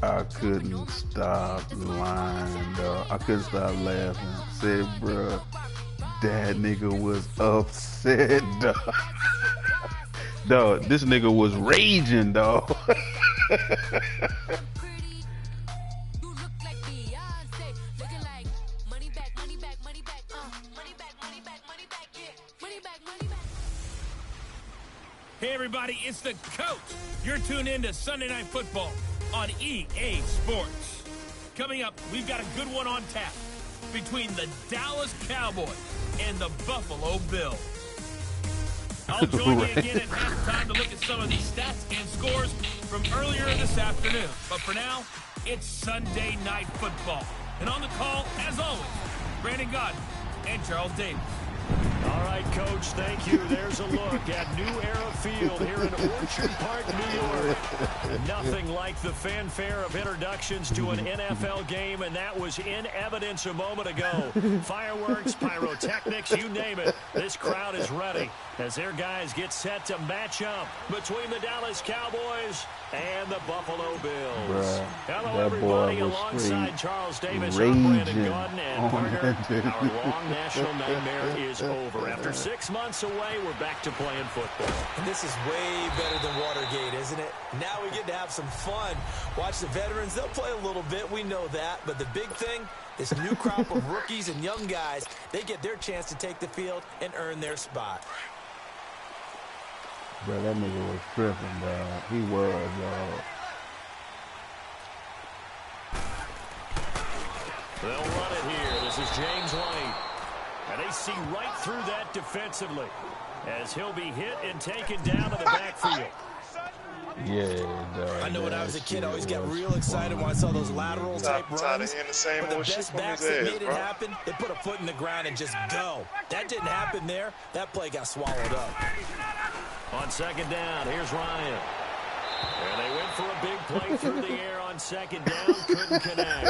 I couldn't stop lying, dog. I couldn't stop laughing. Said, bruh, that nigga was upset, dog. Dog, this nigga was raging, dog. Hey everybody, it's the coach. You're tuned in to Sunday Night Football on EA Sports. Coming up, we've got a good one on tap between the Dallas Cowboys and the Buffalo Bills. I'll join you again at halftime to look at some of these stats and scores from earlier this afternoon. But for now, it's Sunday Night Football. And on the call, as always, Brandon Godden and Charles Davis. All right, Coach, thank you. There's a look at New Era Field here in Orchard Park, New York. Nothing like the fanfare of introductions to an NFL game, and that was in evidence a moment ago. Fireworks, pyrotechnics, you name it. This crowd is ready as their guys get set to match up between the Dallas Cowboys and the Buffalo Bills. Bruh, hello, that everybody, boy was alongside Charles Davis, I'm Brandon Godden, and partner, our long national nightmare is over. After 6 months away, we're back to playing football. And this is way better than Watergate, isn't it? Now we get to have some fun. Watch the veterans. They'll play a little bit. We know that. But the big thing, this new crop of rookies and young guys, they get their chance to take the field and earn their spot. Bro, that nigga was tripping, dog. He was, dog. They'll run it here. This is James White. And they see right through that defensively as he'll be hit and taken down to the backfield. Yeah, dog. I know when I was a kid, I always got real excited when I saw those lateral type runs. But the best backs that made it happen, they put a foot in the ground and just go. That didn't happen there. That play got swallowed up. On second down, here's Ryan. And they went for a big play through the air on second down. Couldn't connect.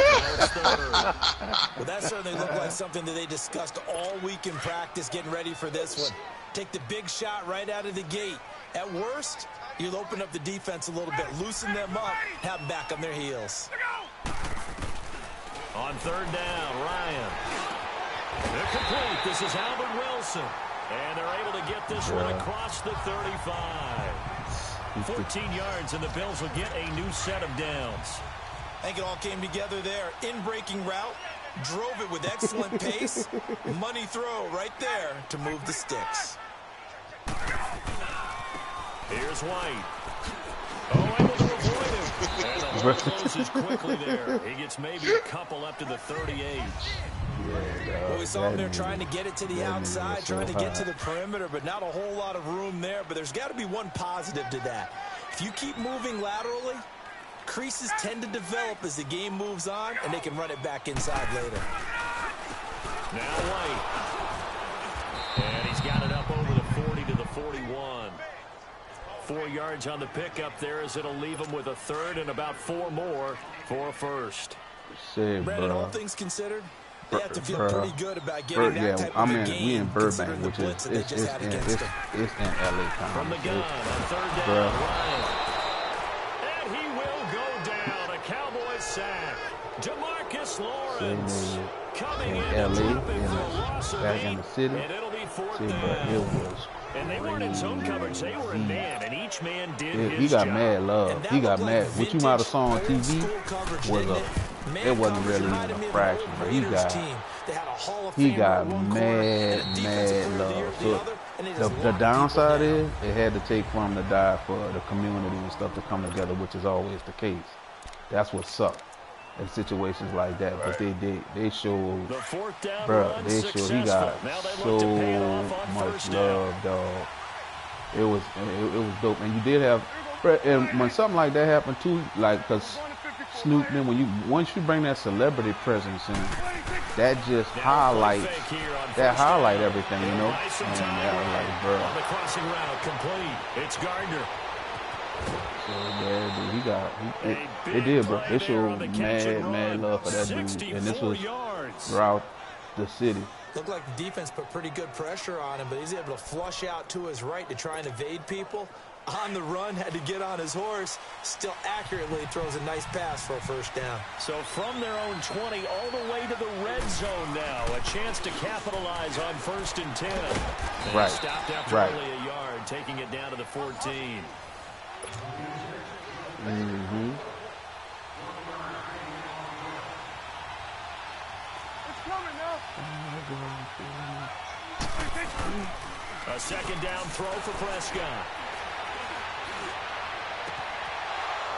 Well, that certainly looked like something that they discussed all week in practice getting ready for this one. Take the big shot right out of the gate. At worst, you'll open up the defense a little bit, loosen them up, have them back on their heels. On third down, Ryan. Incomplete. This is Albert Wilson. And they're able to get this one across the 35. 14 yards, and the Bills will get a new set of downs. I think it all came together there. In-breaking route, drove it with excellent pace. Money throw right there to move the sticks. Here's White. Oh, able to avoid him. And the hole closes quickly there. He gets maybe a couple up to the 38. Well, we saw him there trying to get it to the outside, trying to get to the perimeter, but not a whole lot of room there. But there's got to be one positive to that. If you keep moving laterally, creases tend to develop as the game moves on, and they can run it back inside later. Now White. And he's got it up over the 40 to the 41. 4 yards on the pickup there as it'll leave him with a third and about 4 more for a first. Brandon, all things considered, they have to feel pretty good about getting that type of a game. We in Burbank, which is it's in LA. From the gun on third down, Ryan. And he will go down. A Cowboys sack. Demarcus Lawrence coming in LA, for a loss of 8, in the city. and it'll be fourth down. And they weren't in zone coverage. They were in man, and each man did his job. He got mad love. He got mad. What you might have saw on TV was it wasn't really even a fraction, but he got mad love. So the downside is it had to take from to die for the community and stuff to come together, which is always the case. That's what sucked in situations like that. But they showed, bro, they showed he got so much love, dog. It was dope, and you did have, bro, and when something like that happened too, like, cause Snoop, man, once you bring that celebrity presence in, that just highlight everything, you know. And that was like, bro. On the crossing route, complete. It's Gardner. So yeah, they did, bro. They showed mad love for that dude, and this was throughout the city. Looked like the defense put pretty good pressure on him, but he's able to flush out to his right to try and evade people. on the run, had to get on his horse, still accurately throws a nice pass for a first down. So from their own 20 all the way to the red zone now. A chance to capitalize on 1st and 10. And Right. Stopped after only a yard, taking it down to the 14. Mm-hmm. A 2nd down throw for Prescott.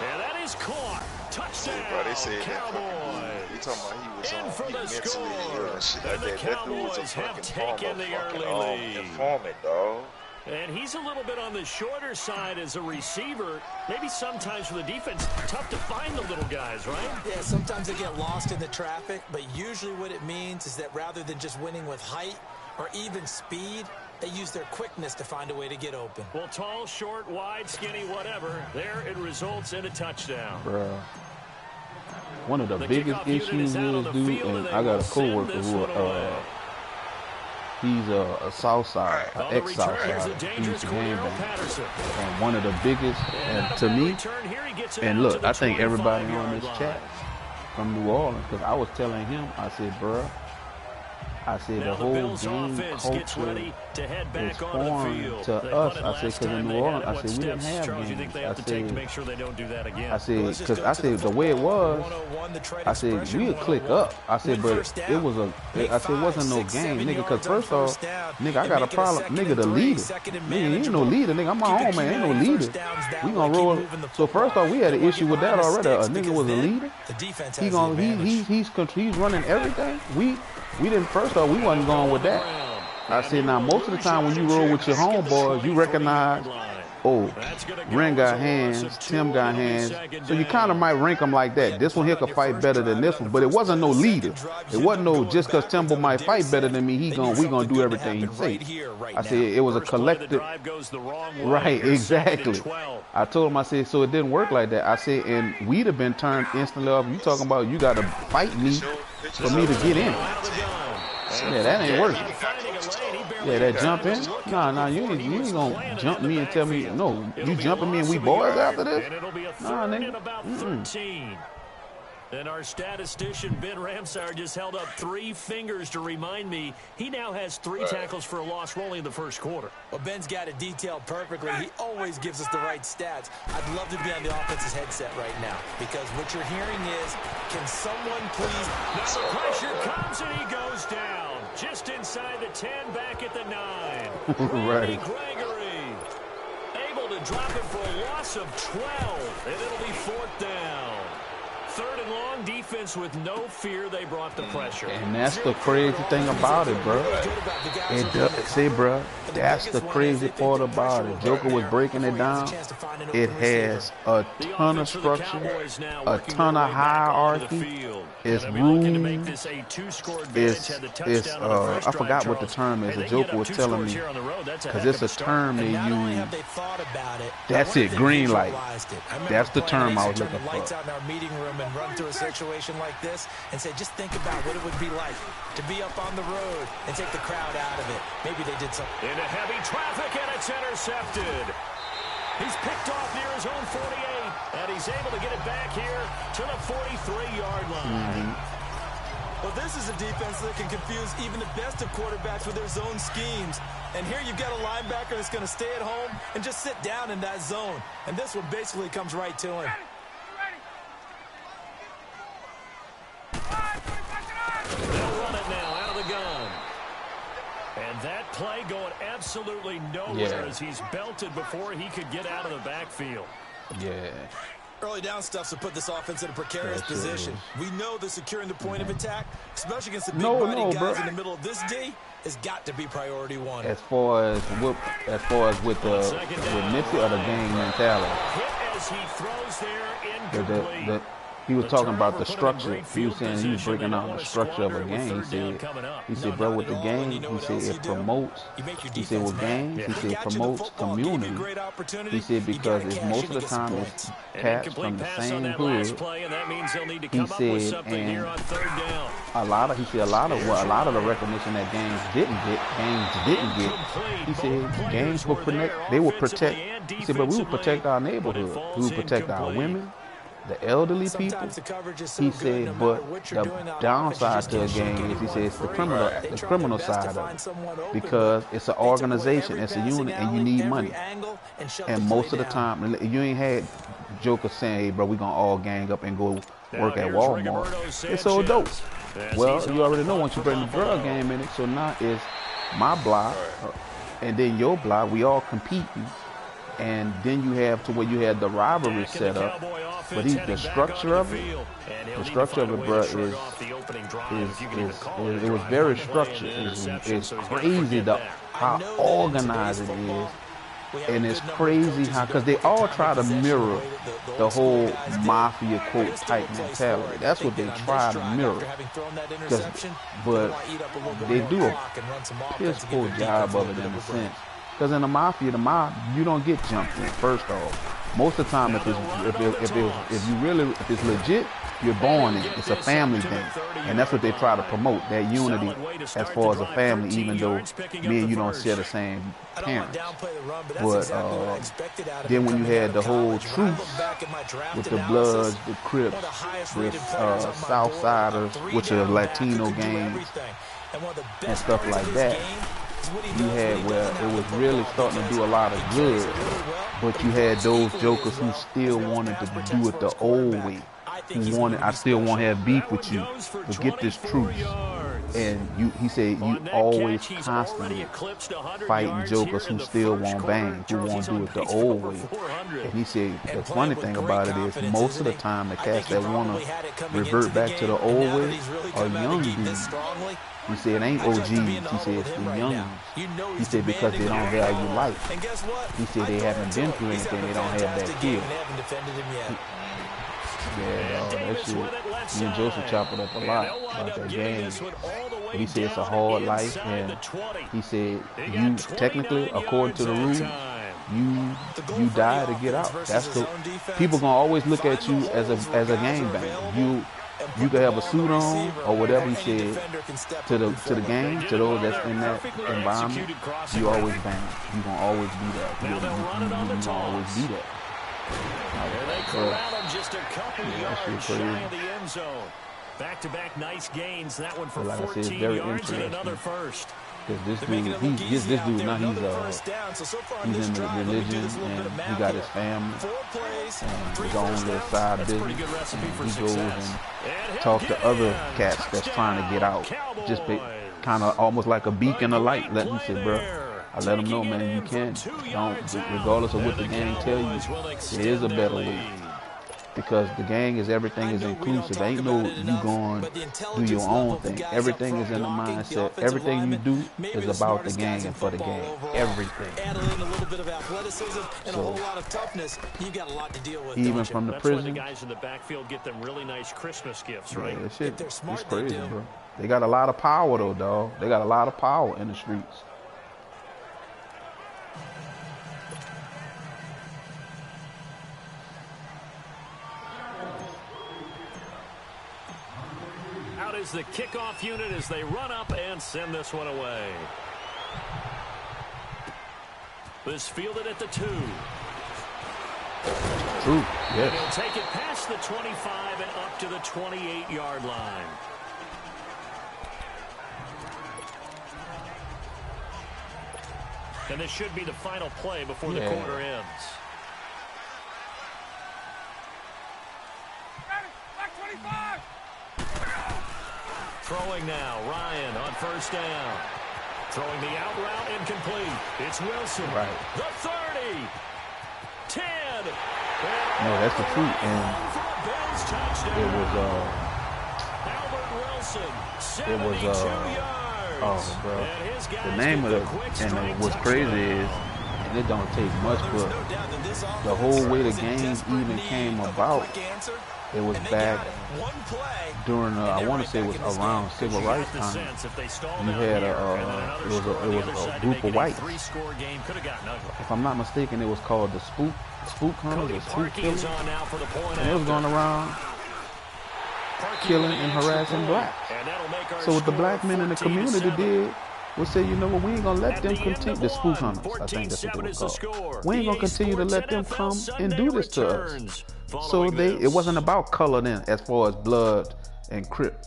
And that is caught. Touchdown, Bro, they said Cowboys. You talking about he was In for the mentally ill and shit score. like And the that. That dude was a Cowboys have fucking taken the early lead. informant, dog. And he's a little bit on the shorter side as a receiver. Maybe sometimes for the defense, tough to find the little guys, right? Yeah, sometimes they get lost in the traffic, but usually what it means is that rather than just winning with height or even speed, they use their quickness to find a way to get open. Well, tall, short, wide, skinny, whatever. There it results in a touchdown. Bruh. One of the biggest issues is, dude, and I got a coworker who, he's a south side, an ex-south side, he's a gangbang. And one of the biggest, and to me, and look, I think everybody on this chat from New Orleans, because I was telling him, I said, bruh, I said the whole game culture is foreign to us. I said, because in New Orleans, I said, we didn't have games. I said, because I said, the way it was, I said, we'd click up. I said, but it was I said, it wasn't no game, nigga, because first off, nigga, I got a problem. Nigga, the leader. Nigga, you ain't no leader, nigga. I'm my own man. Ain't no leader. We gonna roll. So first off, we had an issue with that already. A nigga was a leader. He's running everything. We didn't, first off, we wasn't going with that. I said, now, most of the time when you roll with your homeboys, you recognize, oh, Ren got hands, Tim got hands. So you kind of might rank them like that. This one here could fight better than this one. But it wasn't no leader. It wasn't no, just because Timbo might fight better than me, we going to do everything he say. I said, it was a collective. Right, exactly. I told him, I said, so it didn't work like that. I said, and we'd have been turned instantly off. You talking about you got to fight me for me to get in. Yeah, that ain't working. Yeah, that jump in? Nah, you ain't gonna jump me and tell me, no, you jumping me and we boys after this? Nah, nigga. And our statistician, Ben Ramsar, just held up 3 fingers to remind me he now has 3 tackles for a loss only in the first quarter. Well, Ben's got it detailed perfectly. He always gives us the right stats. I'd love to be on the offense's headset right now because what you're hearing is, can someone please... Now the pressure comes and he goes down. Just inside the 10, back at the 9. Right. Gregory able to drop it for a loss of 12, and it'll be 4th down. 3rd and long, defense with no fear. They brought the pressure. And that's the crazy thing about it, bro. It does, see, bro, that's the crazy part about it. Joker was breaking it down. It has a ton of structure, a ton of hierarchy. It's room. I forgot what the term is. The Joker was telling me, because it's a term they use. That's it, green light. That's the term I was looking for. And run through a situation like this and say, just think about what it would be like to be up on the road and take the crowd out of it. Maybe they did something. Into heavy traffic, and it's intercepted. He's picked off near his own 48, and he's able to get it back here to the 43-yard line. Well, this is a defense that can confuse even the best of quarterbacks with their zone schemes. And here you've got a linebacker that's going to stay at home and just sit down in that zone. And this one basically comes right to him. They'll run it now out of the gun. And that play going absolutely nowhere as he's belted before he could get out of the backfield. Yeah. Early down stuff to put this offense in a precarious position. We know that securing the point of attack, especially against the big body guys in the middle of this D, has got to be priority one. As far as with Nipsey or the gang mentality. Hit as he throws there incomplete. he was talking about the structure. He was saying he was breaking down the structure of a game. He said, bro, with the game, he said it promotes. He said with games, he said it promotes community. He said because it's most of the time it's cats from the same hood. He said, and a lot of the recognition that games didn't get. He said games will protect. They will protect. He said, but we will protect our neighborhood. We will protect our women, the elderly people. He said, but the downside to a game is, he said, it's the criminal side of it, because it's an organization, it's a unit, and you need money. And most of the time, you ain't had jokers saying, hey, bro, we gonna all gang up and go work at Walmart. It's so dope. Well, you already know once you bring the drug game in it, so now it's my block and then your block. We all competing. And then you have to where you had the rivalry set up, but the structure of it, bro, it was very structured. It's crazy how organized it is, and it's crazy how, because they all try to mirror the whole mafia quote type mentality. That's what they try to mirror, but they do a piss poor job of it in a sense. Because in the mafia, you don't get jumped in. First off, most of the time, if it's legit, you're born in it. It's a family thing, and that's what they try to promote, that unity as far as a family. Even though me and you don't share the same parents, but then when you had the whole truth with the Bloods, the Crips, the Southsiders, which are Latino gangs and stuff like that. You had where it was really starting to do a lot of good, but you had those jokers who still wanted to do it the old way. I still want to have beef with you, but get this truth. And he said you always constantly fighting jokers who still want bang, who want to do it the old way. And he said the funny thing about it is most of the time the cats that want to revert back to the old way are young dudes. He said it ain't OGs. He said it's the young. He said because they don't value life. He said they haven't been through anything. They don't have that kill. Yeah, that shit. Me and Joseph chopped it up a lot about that game. But he said it's a hard life, and he said you technically, according to the rules, you die to get out. That's the people gonna always look at you as a game banger. You could have a suit on or whatever he said to the game, to those that's in that environment. You always bang. You gonna always be that. You gonna always be that. There they corral him just a couple yards shy of the end zone. Back-to-back nice gains. That one for 14 yards and another first. Because this dude, now he's in the religion, and he got his family, and his own little side business. And he goes and talks to other cats that's trying to get out. Just kind of almost like a beacon of light. He said, bro, I let them know, man, you can't. Don't, regardless of what the gang tell you, there is a better way. Because the gang is everything is inclusive. There ain't no you going do your own thing. Everything is in the mindset. Everything you do is about the gang and for the gang. Everything. So even from the prison, guys in the backfield get them really nice Christmas gifts, right? Yeah, shit, it's crazy, bro. They got a lot of power though, dog. They got a lot of power in the streets. Is the kickoff unit as they run up and send this one away. This fielded at the 2. True, yes. He'll take it past the 25 and up to the 28-yard line. And this should be the final play before the quarter ends. Throwing now, Ryan on first down. Throwing the out route incomplete. It's Wilson. Right. The 30. 10. No, that's the truth. And it was oh, bro. The name of it, and what's crazy is, and it don't take much, but the whole way the game even came about It was back during I want to say it was around civil rights time. You had it was a group of whites. If I'm not mistaken, it was called the spook hunters or spook killers, and it was going around killing and harassing blacks. So what the black men in the community did was say, you know what, we ain't gonna let them continue, the spook hunters, I think that's what they were called. We ain't gonna continue to let them come and do this to us. So it wasn't about color then, as far as blood and Crip.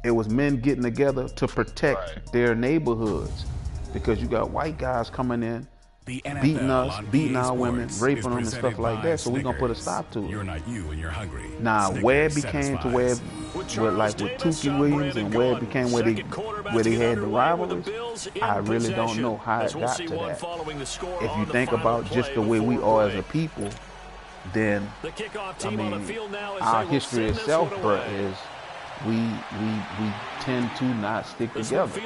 It was men getting together to protect their neighborhoods, because you got white guys coming in, beating us, beating our women, raping them and stuff like that. So we're gonna put a stop to it. You're not you and you're hungry. Now where it became to where, like with Tukey Williams, and where it became where they had the rivalries, I really don't know how it got to that. If you think about just the way we are as a people, then I mean our history itself, bro, is we tend to not stick together.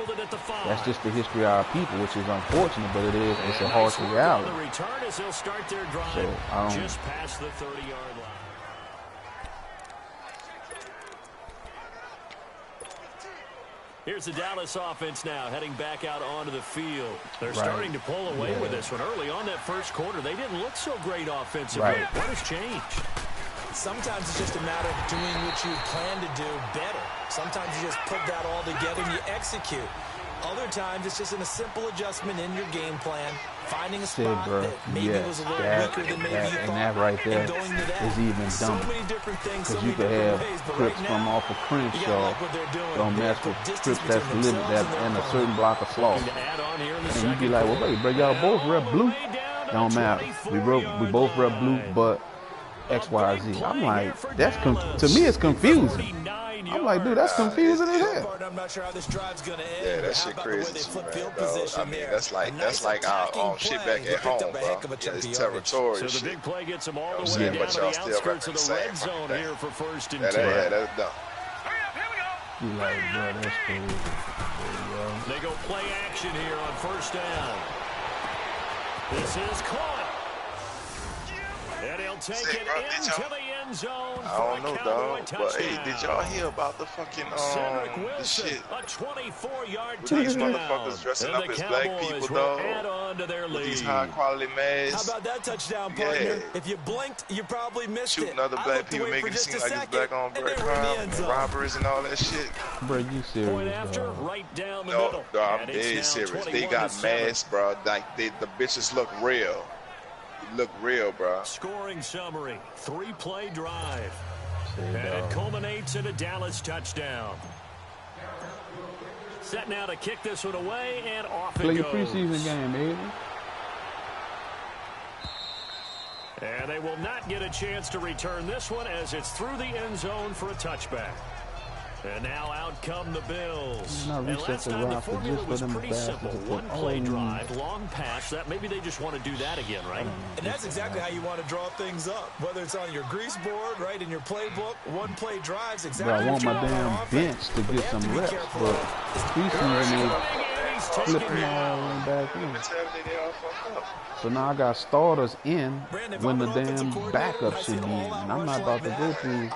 That's just the history of our people, which is unfortunate, but it's a harsh reality. So I don't. Just past the 30-yard line. Here's the Dallas offense now, heading back out onto the field. They're starting to pull away with this one. Early on that first quarter, they didn't look so great offensively. What has changed? Sometimes it's just a matter of doing what you plan to do better. Sometimes you just put that all together and you execute. Other times it's just in a simple adjustment in your game plan, finding a spot that maybe was a little weaker than maybe you thought, and that right there is even dumber. Because you could have Crips from off of Crenshaw, don't mess with Crips that's living that in a certain block of Slough. And you'd be like, well, wait, bro, y'all both rep blue. Don't matter. We both rep blue, but X, Y, Z. I'm like, to me, it's confusing. I'm like, dude, that's confusing as hell. Yeah, that shit crazy too, man, dog. I mean, that's like our shit back at home, bro. Yeah, it's territorial so shit. the big play gets them all You know the what way I'm down saying? to But y'all the still outskirts of repping the the red same zone thing. here for 1st and 10. Yeah, that's dumb. You like, bro, that's crazy. They go play action here on 1st down. This is caught. And he'll take it into the end zone. I don't know, dog. But hey, did y'all hear about the fucking the shit? A 24-yard With these touchdown. motherfuckers dressing And up the as black Cowboys people, will dog. add on to their With lead. these high quality masks. How about that touchdown, partner? If you blinked, you probably missed Shooting it. other black people, making it seem like it's black on black crime, robberies and all that shit. Bro, you serious, Point after, bro. right down the No, middle. dog, I'm And it's dead now serious. They 21-7. got masks, bro. Like the bitches look real. Look real, bro. Scoring summary, 3-play drive. And it culminates in a Dallas touchdown. Set now to kick this one away, and off Play it your goes. preseason game, baby. And they will not get a chance to return this one as it's through the end zone for a touchback. And now out come the Bills. Not And reset last the time the roster formula just for was them pretty bastards simple. to put One-play all drive, long pass. That maybe they just want to do that again, right? And that's exactly how you want to draw things up. Whether it's on your grease board, right, in your playbook, one-play drives, exactly. Bro, I want my damn bench to get some reps, but preseason is flipping all the way back in. So now I got starters in when the damn backup should be in. And I'm not about to go through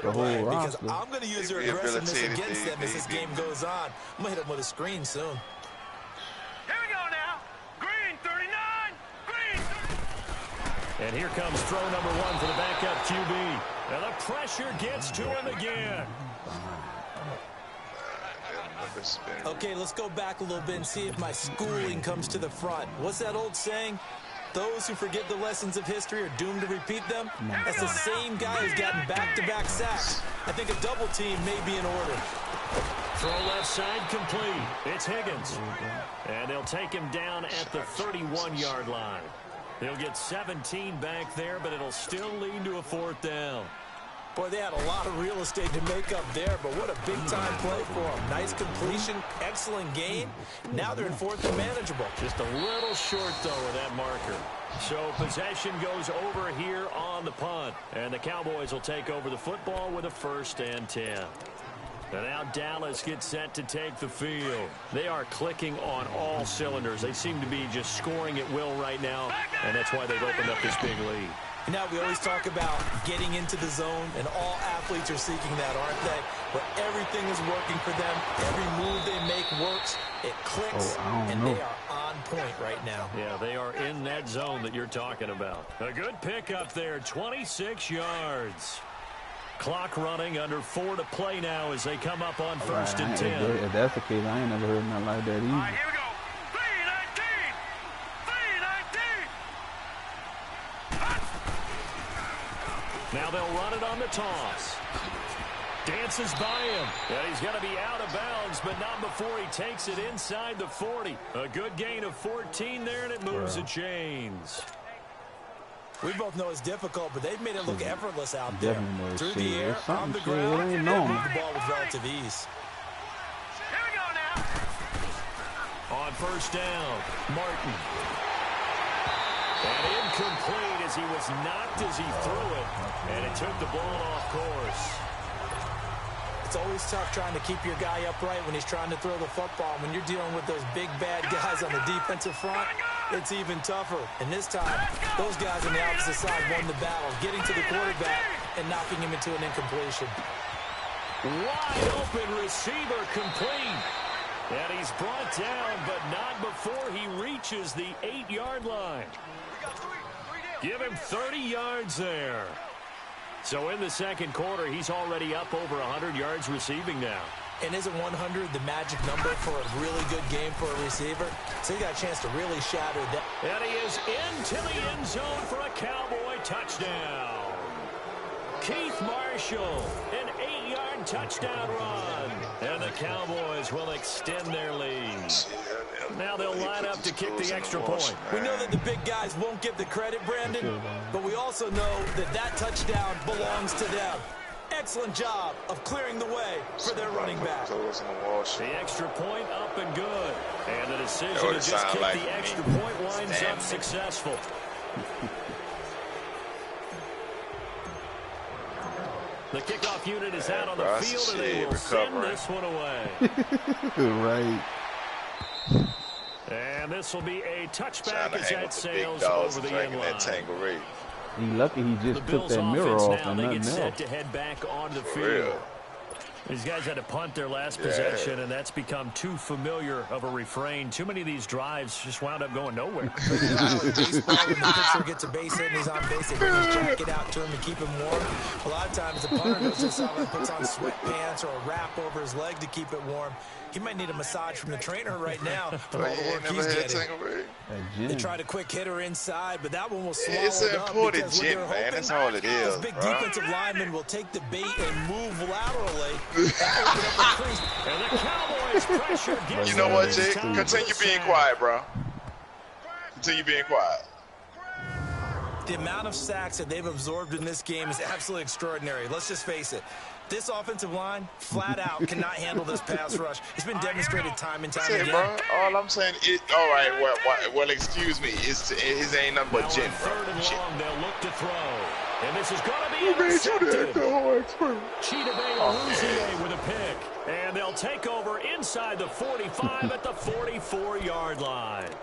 the whole roster. I'm going to use their aggressiveness against them as this game goes on. I'm going to hit them with a screen soon. Here we go now. Green 39. Green. And here comes throw number 1 for the backup QB. And the pressure gets to him again. Okay, let's go back a little bit and see if my schooling comes to the front. What's that old saying? Those who forget the lessons of history are doomed to repeat them. That's the same guy who's gotten back-to-back sacks. I think a double team may be in order. Throw left side complete. It's Higgins. And they'll take him down at the 31-yard line. He'll get 17 back there, but it'll still lead to a 4th down. Boy, they had a lot of real estate to make up there, but what a big-time play for them. Nice completion, excellent gain. Now they're in 4th and manageable. Just a little short, though, of that marker. So possession goes over here on the punt. And the Cowboys will take over the football with a 1st and 10. And now Dallas gets set to take the field. They are clicking on all cylinders. They seem to be just scoring at will right now, and that's why they've opened up this big lead. You know, we always talk about getting into the zone, and all athletes are seeking that, aren't they? Where everything is working for them. Every move they make works. It clicks, and they are on point right now. Yeah, they are in that zone that you're talking about. A good pick up there, 26 yards. Clock running, under 4 to play now as they come up on 1st and 10. If that's the case, I ain't never heard nothing like that either. All right, here we go. 3-19. Now they'll run it on the toss. Dances by him. Yeah, he's going to be out of bounds, but not before he takes it inside the 40. A good gain of 14 there, and it moves the chains. We both know it's difficult, but they've made it look effortless out there. Through the air, on the They ground, ain't they normal. move the ball with relative ease. Here we go now. On 1st down, Martin. And incomplete as he was knocked as he threw it, and it took the ball off course. It's always tough trying to keep your guy upright when he's trying to throw the football. When you're dealing with those big, bad guys on the defensive front, it's even tougher. And this time, those guys on the opposite side won the battle, getting to the quarterback and knocking him into an incompletion. Wide open receiver complete. And he's brought down, but not before he reaches the 8-yard line. Give him 30 yards there. So in the second quarter, he's already up over 100 yards receiving now. And isn't 100 the magic number for a really good game for a receiver? So he got a chance to really shatter that. And he is into the end zone for a Cowboy touchdown. Keith Marshall, an 8-yard touchdown run. And the Cowboys will extend their lead. Now they'll line up to kick the extra point. We know that the big guys won't give the credit, Brandon, but we also know that that touchdown belongs to them. Excellent job of clearing the way for their running back. The extra point up and good. And the decision to just kick the extra point winds up successful. The kickoff unit is out on the field, and they will send this one away. Right. And this will be a touchback as that sails over the end line. He lucky he just took that mirror off and they nothing get set else. to head back onto the field. These guys had to punt their last possession, and that's become too familiar of a refrain. Too many of these drives just wound up going nowhere. Baseball, when the pitcher gets a base hit and he's on base, they bring his jacket out to him to keep him warm. A lot of times the punter goes inside and puts on sweatpants or a wrap over his leg to keep it warm. He might need a massage from the trainer right now from all the work he's getting. They tried a quick hitter inside, but that one was swallowed it's an up. imported gym, man. That's all it is. This big defensive lineman will take the bait and move laterally and open up the crease. And the Cowboys pressure gets You know what, them Jake? this time. Continue being quiet, bro. Continue being quiet. The amount of sacks that they've absorbed in this game is absolutely extraordinary. Let's just face it. This offensive line, flat out, cannot handle this pass rush. It's been demonstrated time and time again. Bro. All I'm saying is, all right, well, excuse me. His ain't nothing but gin, bro. Third and long, they'll look to throw. And this is going to be intercepted. Cheetah Bay Louisier with a pick. And they'll take over inside the 45 at the 44-yard line.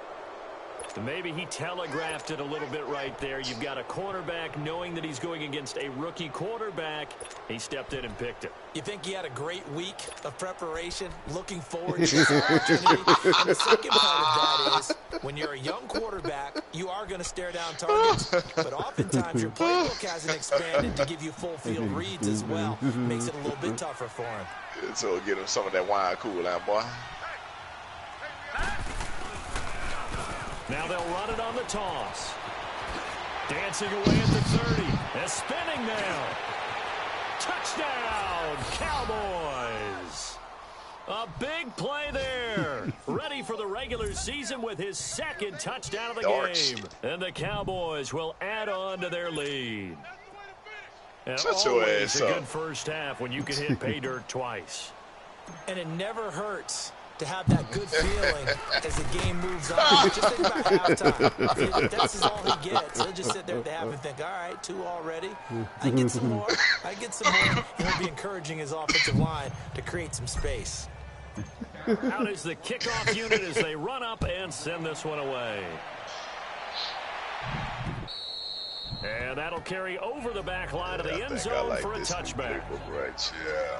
Maybe he telegraphed it a little bit right there. You've got a cornerback knowing that he's going against a rookie quarterback. He stepped in and picked it. You think he had a great week of preparation, looking forward to this opportunity? And the second part of that is, when you're a young quarterback, you are going to stare down targets. But oftentimes your playbook hasn't expanded to give you full field reads as well. Makes it a little bit tougher for him. So get him some of that wine cool out, boy. Now they'll run it on the toss. Dancing away at the 30. And spinning now. Touchdown, Cowboys. A big play there. Ready for the regular season with his second touchdown of the game. And the Cowboys will add on to their lead. And always a good first half when you can hit pay dirt twice. And it never hurts to have that good feeling as the game moves on. Just think about halftime. If this is all he gets, he'll just sit there at the half and think, all right, 2 already. I get some more. I get some more. And he'll be encouraging his offensive line to create some space. Out is the kickoff unit as they run up and send this one away. And that'll carry over the back line of the end zone for a touchback. Right, yeah.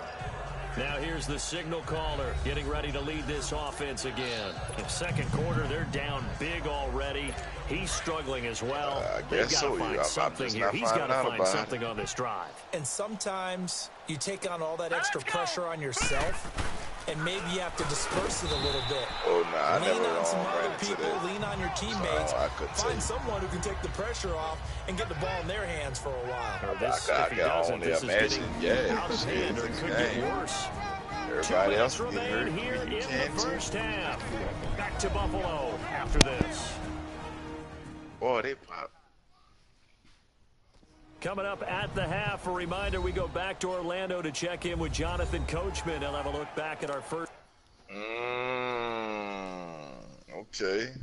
Now here's the signal caller getting ready to lead this offense again. In second quarter, they're down big already. He's struggling as well. They've got to find something here. He's got to find something on this drive. And sometimes you take on all that extra pressure on yourself, and maybe you have to disperse it a little bit. Oh, no, I never lean on some other ran people, lean on your teammates. Find someone who can take the pressure off and get the ball in their hands for a while. I can only imagine, out of hand, or it could get worse. Everybody else remain here in the first half. Back to Buffalo after this. Boy, they pop. Coming up at the half, a reminder, we go back to Orlando to check in with Jonathan Coachman. He'll have a look back at our first. Okay.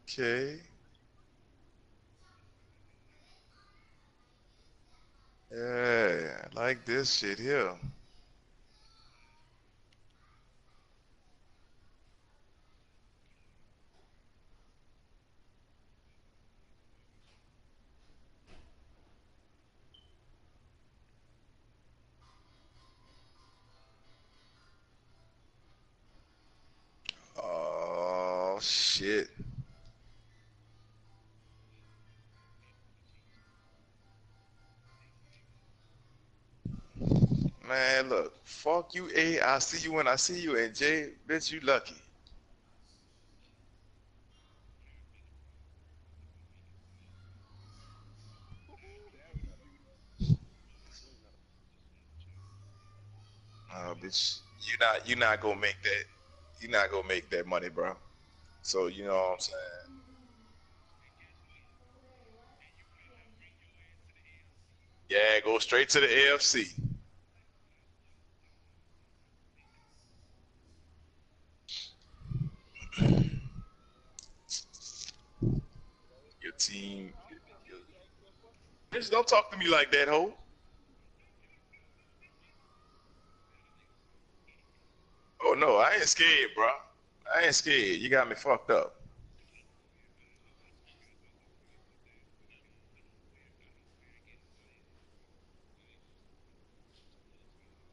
Okay. Yeah, I like this shit here. Oh, shit. Man, look, fuck you, A. I see you when I see you, and J, bitch, you lucky. Bitch, you're not gonna make that. You're not gonna make that money, bro. So you know what I'm saying. Yeah, go straight to the AFC. Your team. Bitch, don't talk to me like that, ho. Oh no, I ain't scared, bro. I ain't scared. You got me fucked up.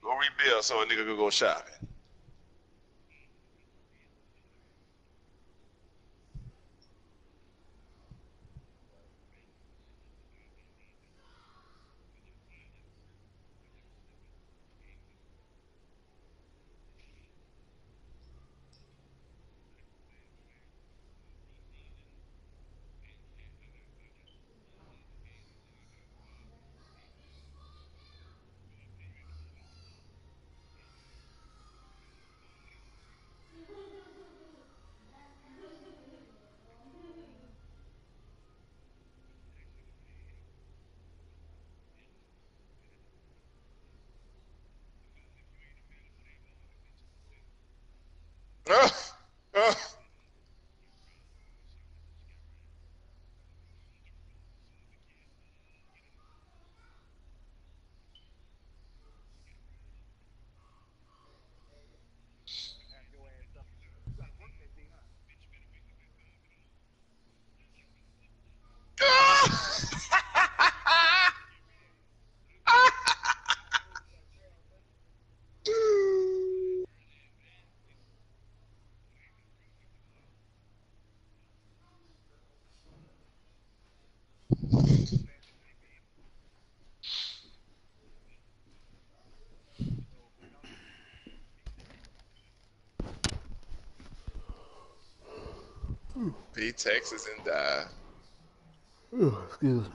Go rebuild so a nigga could go shopping. Pay taxes and die. Excuse me.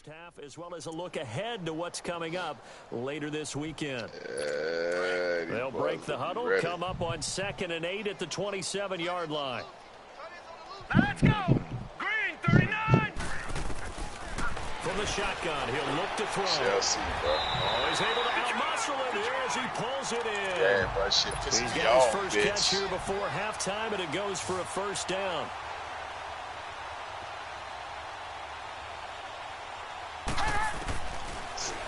Half, as well as a look ahead to what's coming up later this weekend. They'll break the huddle, come up on 2nd and 8 at the 27-yard line. Now let's go! Green, 39! From the shotgun, he'll look to throw. Chelsea, bro. Oh, he's able to outmuscle it here as he pulls it in. Yeah, bro, shit pisses He's me got off, his first bitch. catch here before halftime, and it goes for a first down.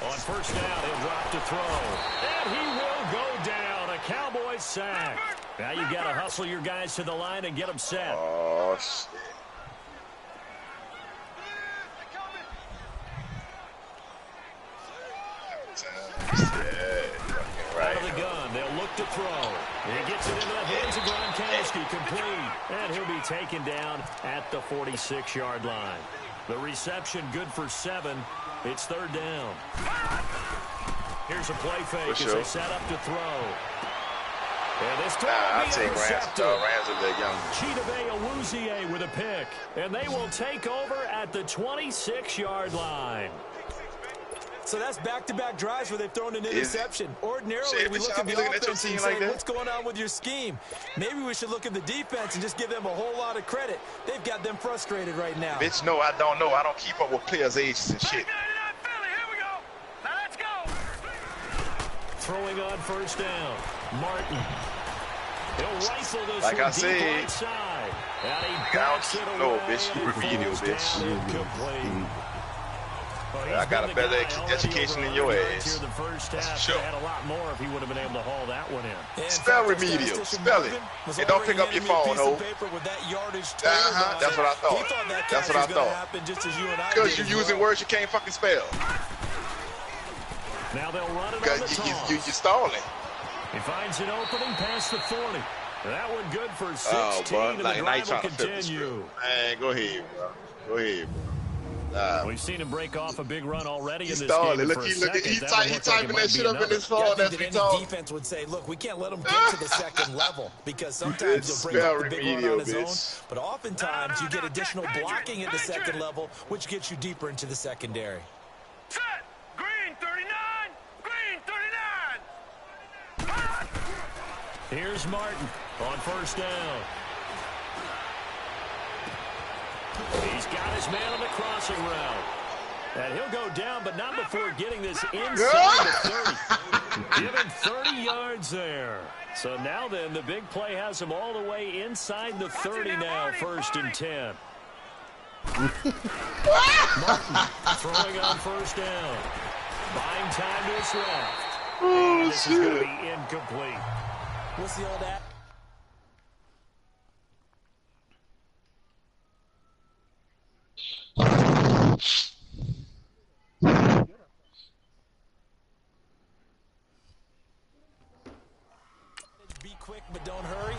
On first down, he'll drop to throw. And he will go down. A Cowboys sack. Now you've got to hustle your guys to the line and get them set. Oh, shit. Out of the gun, they'll look to throw. He gets it into the hands of Gronkowski, complete. And he'll be taken down at the 46-yard line. The reception good for 7. It's 3rd down. Here's a play fake as they set up to throw. And this time I'll take Rams a little young. Chidobe Awuzie with a pick. And they will take over at the 26-yard line. So that's back-to-back drives where they've thrown an interception. Ordinarily, we look at the offense and say, what's going on with your scheme? Maybe we should look at the defense and just give them a whole lot of credit. They've got them frustrated right now. Bitch, no, I don't know. I don't keep up with players' ages and shit. Throwing on 1st down. Martin. He'll rifle this like I said, right side. And he backs it away. No, bitch. You remedial, bitch. Well, I got a better education than your ass. The first half, sure. Had a lot more if he would have been able to haul that one in. Spell remedial. Spell it. And don't pick up your phone, ho. That's what I thought. That's what I thought. Because you're using words you can't fucking spell. Now they'll run it on the toss. You're stalling. He finds an opening past the 40. That one good for 16, and the drive will continue. Man, go ahead, bro. Go ahead, bro. We've seen him break off a big run already in this game. Look, he's typing that shit up in his phone. That's what he told. Defense would say, look, we can't let him get to the second level because sometimes he'll bring up the big run on his own. But oftentimes you get additional blocking at the second level, which gets you deeper into the secondary. Set. Green 39. Green 39. Here's Martin on 1st down. He's got his man on the crossing route. And he'll go down, but not before getting this inside the 30. Give him 30 yards there. So now then, the big play has him all the way inside the 30 now, 1st and 10. Martin throwing on 1st down. Buying time to his left. And this is going to be incomplete. What's the old at? Be quick, but don't hurry.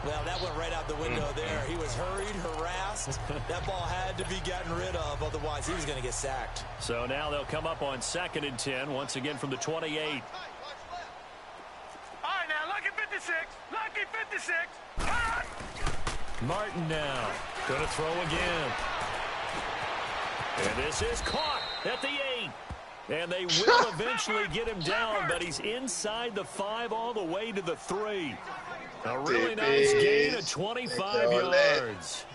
Well, that went right out the window there. He was hurried, harassed. That ball had to be gotten rid of, otherwise he was going to get sacked. So now they'll come up on 2nd and 10, once again from the 28. All right, now, lucky 56. Lucky 56. Martin now going to throw again. And this is caught at the 8. And they will eventually get him down, but he's inside the 5 all the way to the 3. A really nice gain of 25 yards.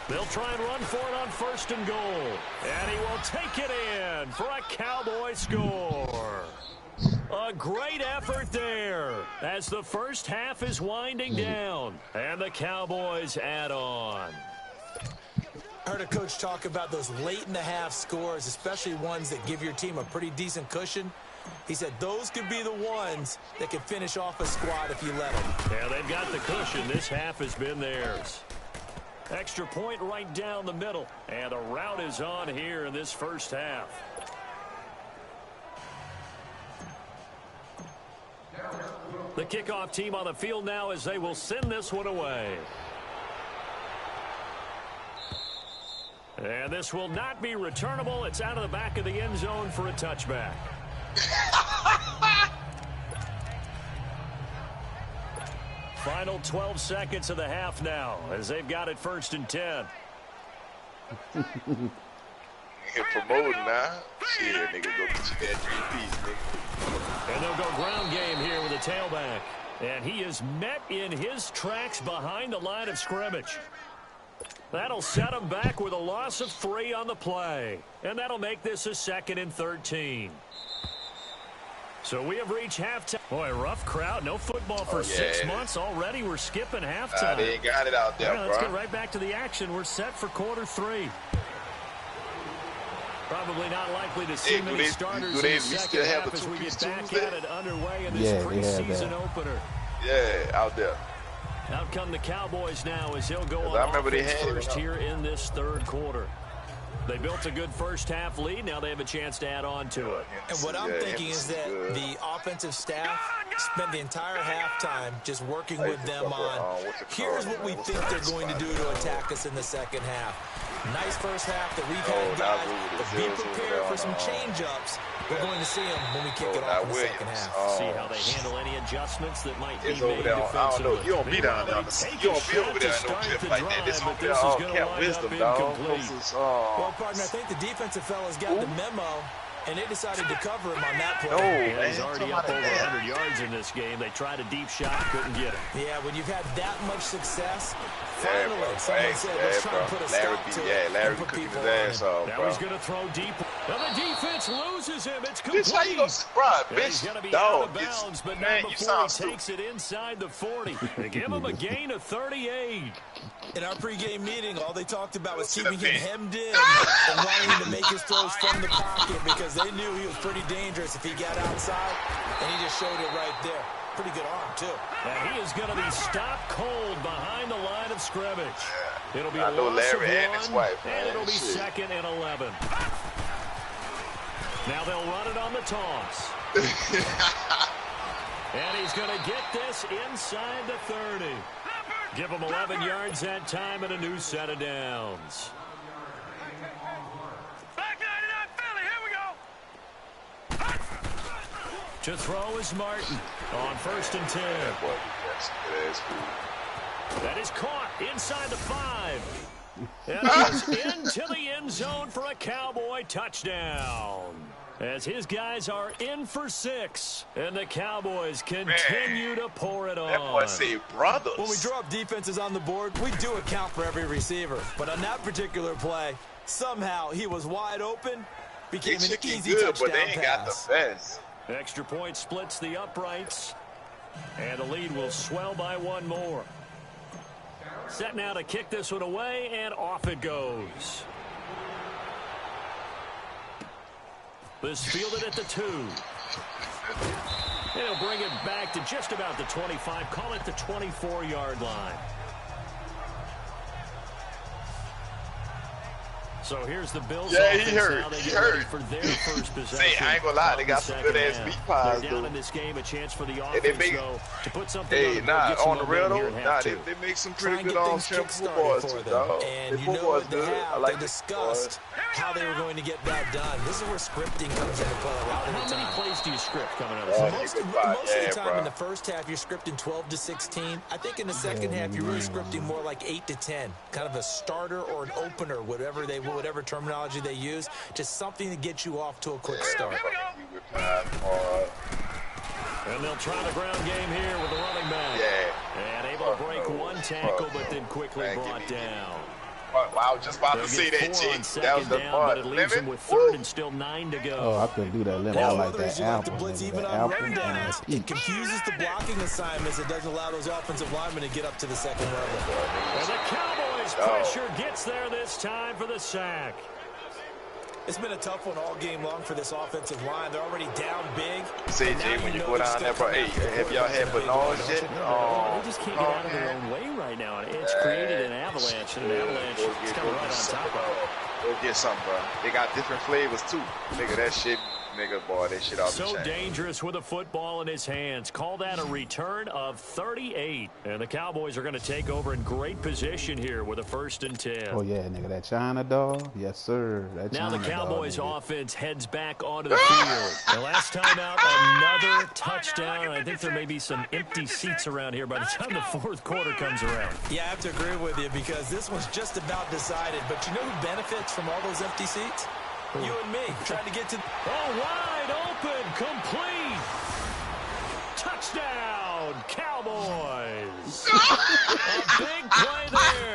They'll try and run for it on 1st and goal. And he will take it in for a Cowboy score. A great effort there as the first half is winding down. And the Cowboys add on. I heard a coach talk about those late-in-the-half scores, especially ones that give your team a pretty decent cushion. He said those could be the ones that can finish off a squad if you let them. Yeah, they've got the cushion. This half has been theirs. Extra point right down the middle. And the route is on here in this first half. The kickoff team on the field now as they will send this one away. And this will not be returnable. It's out of the back of the end zone for a touchback. Final 12 seconds of the half now as they've got it 1st and 10. You're promoting now. Shit, nigga, go get you that 3-piece, nigga. And they'll go ground game here with a tailback. And he is met in his tracks behind the line of scrimmage. That'll set him back with a loss of 3 on the play. And that'll make this a 2nd and 13. So we have reached halftime. Boy, rough crowd. No football for 6 months already. We're skipping halftime. They ain't got it out there, Let's get right back to the action. We're set for quarter 3. Probably not likely to see many starters in the second half as we get back at it underway in this preseason opener. Yeah, out there. Out come the Cowboys now as he'll go on offense first here in this third quarter. They built a good first half lead. Now they have a chance to add on to it. And what I'm thinking is that the offensive staff spent the entire halftime just working with them on, here's what we think they're going to do to attack us in the second half. Nice first half that we've had, guys, but be prepared for some change-ups. We're going to see them when we kick it off in the second half. See how they handle any adjustments that might be made defensively. I don't know. You don't be down there. You don't be over there in no clip like that. This over there all Camp Wisdom, dog. Well, partner, I think the defensive fellas got the memo, and they decided to cover him on that play. Yeah, he's already up over 100 yards in this game. They tried a deep shot, couldn't get it. Yeah, when you've had that much success, finally someone said, let's try and put a stop to it. Larry cooking his ass off, now he's going to throw deep. Now the defense loses him. It's complete. Bitch, how you gonna surprise, bitch? He's going to be dog, out of bounds, but man, not before he takes it inside the 40. They give him a gain of 38. In our pregame meeting, all they talked about was keeping him hemmed in and wanting him to make his throws from the pocket because they knew he was pretty dangerous if he got outside, and he just showed it right there. Pretty good arm, too. And he is going to be stopped cold behind the line of scrimmage. It'll be a loss of Larry and his wife, and it'll be second and 11. Now they'll run it on the toss. And he's going to get this inside the 30. Give him 11 yards that time and a new set of downs. To throw is Martin on 1st and 10. That is caught inside the 5. And goes into the end zone for a Cowboy touchdown. As his guys are in for 6. And the Cowboys continue to pour it on. That boy say brothers. When we draw up defenses on the board, we do account for every receiver. But on that particular play, somehow he was wide open, became an easy touchdown but they ain't pass. got the best. Extra point splits the uprights. And the lead will swell by one more. Set now to kick this one away, and off it goes. This fielded at the 2. He'll bring it back to just about the 25. Call it the 24-yard line. So here's the Bills. Yeah, he hurt. He hurt. For their first possession. See, I ain't gonna lie, they got some good ass meat pies. They're down in this game, a chance for the offense though, to put something on the real though. They make some pretty good on-ship footballs too, dog. And you know what they have? They discussed how they were going to get that done. This is where scripting comes into play a lot of the time. How many plays do you script coming out of this? Most of the time in the first half, you're scripting 12 to 16. I think in the second half, you're really scripting more like 8 to 10. Kind of a starter or an opener, whatever terminology they use, just something to get you off to a quick start. And they'll try the ground game here with the running back. And able to break one tackle, but then quickly brought down. Wow, I was just about to say that, G. That was the fun. But it leaves him with 3rd and still 9 to go. Oh, I couldn't do that limit. I like that apple. Blitz even on run downs. It confuses the blocking assignments. It doesn't allow those offensive linemen to get up to the second level. And the Cowboys pressure gets there this time for the sack. It's been a tough one all game long for this offensive line. They're already down big. Say, Jay, when you go down there, bro, hey, have y'all had Bernard yet? They just can't get out of their own way right now. It's created an avalanche, and an avalanche is coming right on top of it. Go get something, bro. They got different flavors, too. Nigga, that shit, nigga, boy, that shit off the chain. So dangerous with a football in his hands. Call that a return of 38. And the Cowboys are going to take over in great position here with a 1st and 10. Oh, yeah, nigga, that China dog? Yes, sir. That now China the Cowboys dog, offense heads back onto the field. The last time out, another touchdown. I think there may be some empty seats around here by the time the 4th quarter comes around. Yeah, I have to agree with you because this one's just about decided. But you know who benefits from all those empty seats? You and me, trying to get to... Oh, wide open, complete. Touchdown, Cowboys. A big play there.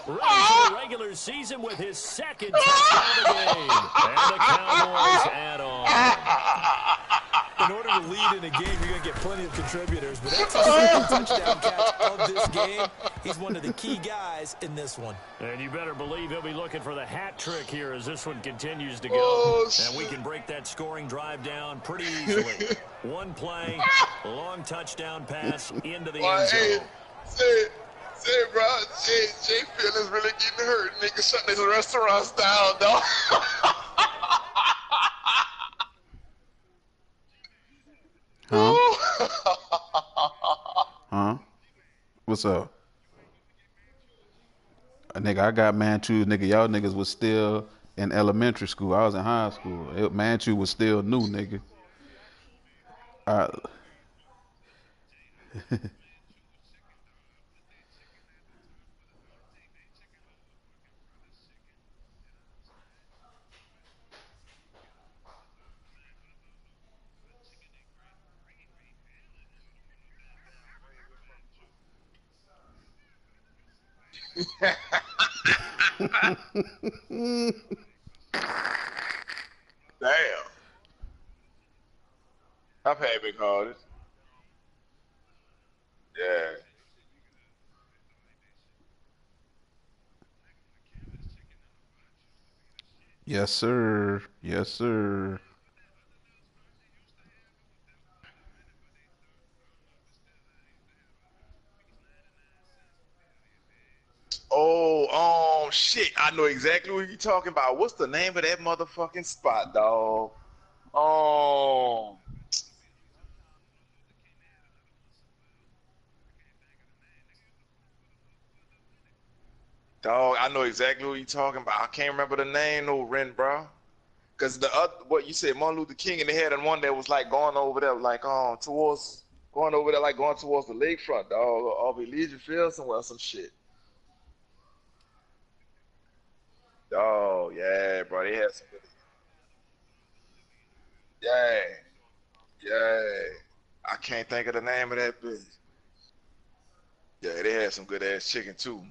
Ready for the regular season with his 2nd touchdown of the game. And the Cowboys add on. In order to lead in a game, you're going to get plenty of contributors. But that's his second touchdown catch of this game. He's one of the key guys in this one. And you better believe he'll be looking for the hat trick here as this one continues to go. And we can break that scoring drive down pretty easily. One play, long touchdown pass into the end zone. Say, bro, Jay feelings really getting hurt. Niggas shutting these restaurants down, dog. Huh? What's up? Nigga, I got Manchu. Nigga, y'all niggas was still in elementary school. I was in high school. Manchu was still new, nigga. Damn. I've had big hardest. Yeah. Yes, sir. Yes, sir. Oh, shit. I know exactly what you're talking about. What's the name of that motherfucking spot, dog? Oh. Dog, I know exactly what you're talking about. I can't remember the name, no, Ren, bro. Because the other, what you said, Martin Luther King, and they had one that was like going over there, like going towards the lakefront, dog, or Legion Field somewhere, some shit. Oh, yeah, bro. They had some good. Yeah. Yeah. I can't think of the name of that bitch. Yeah, they had some good ass chicken too.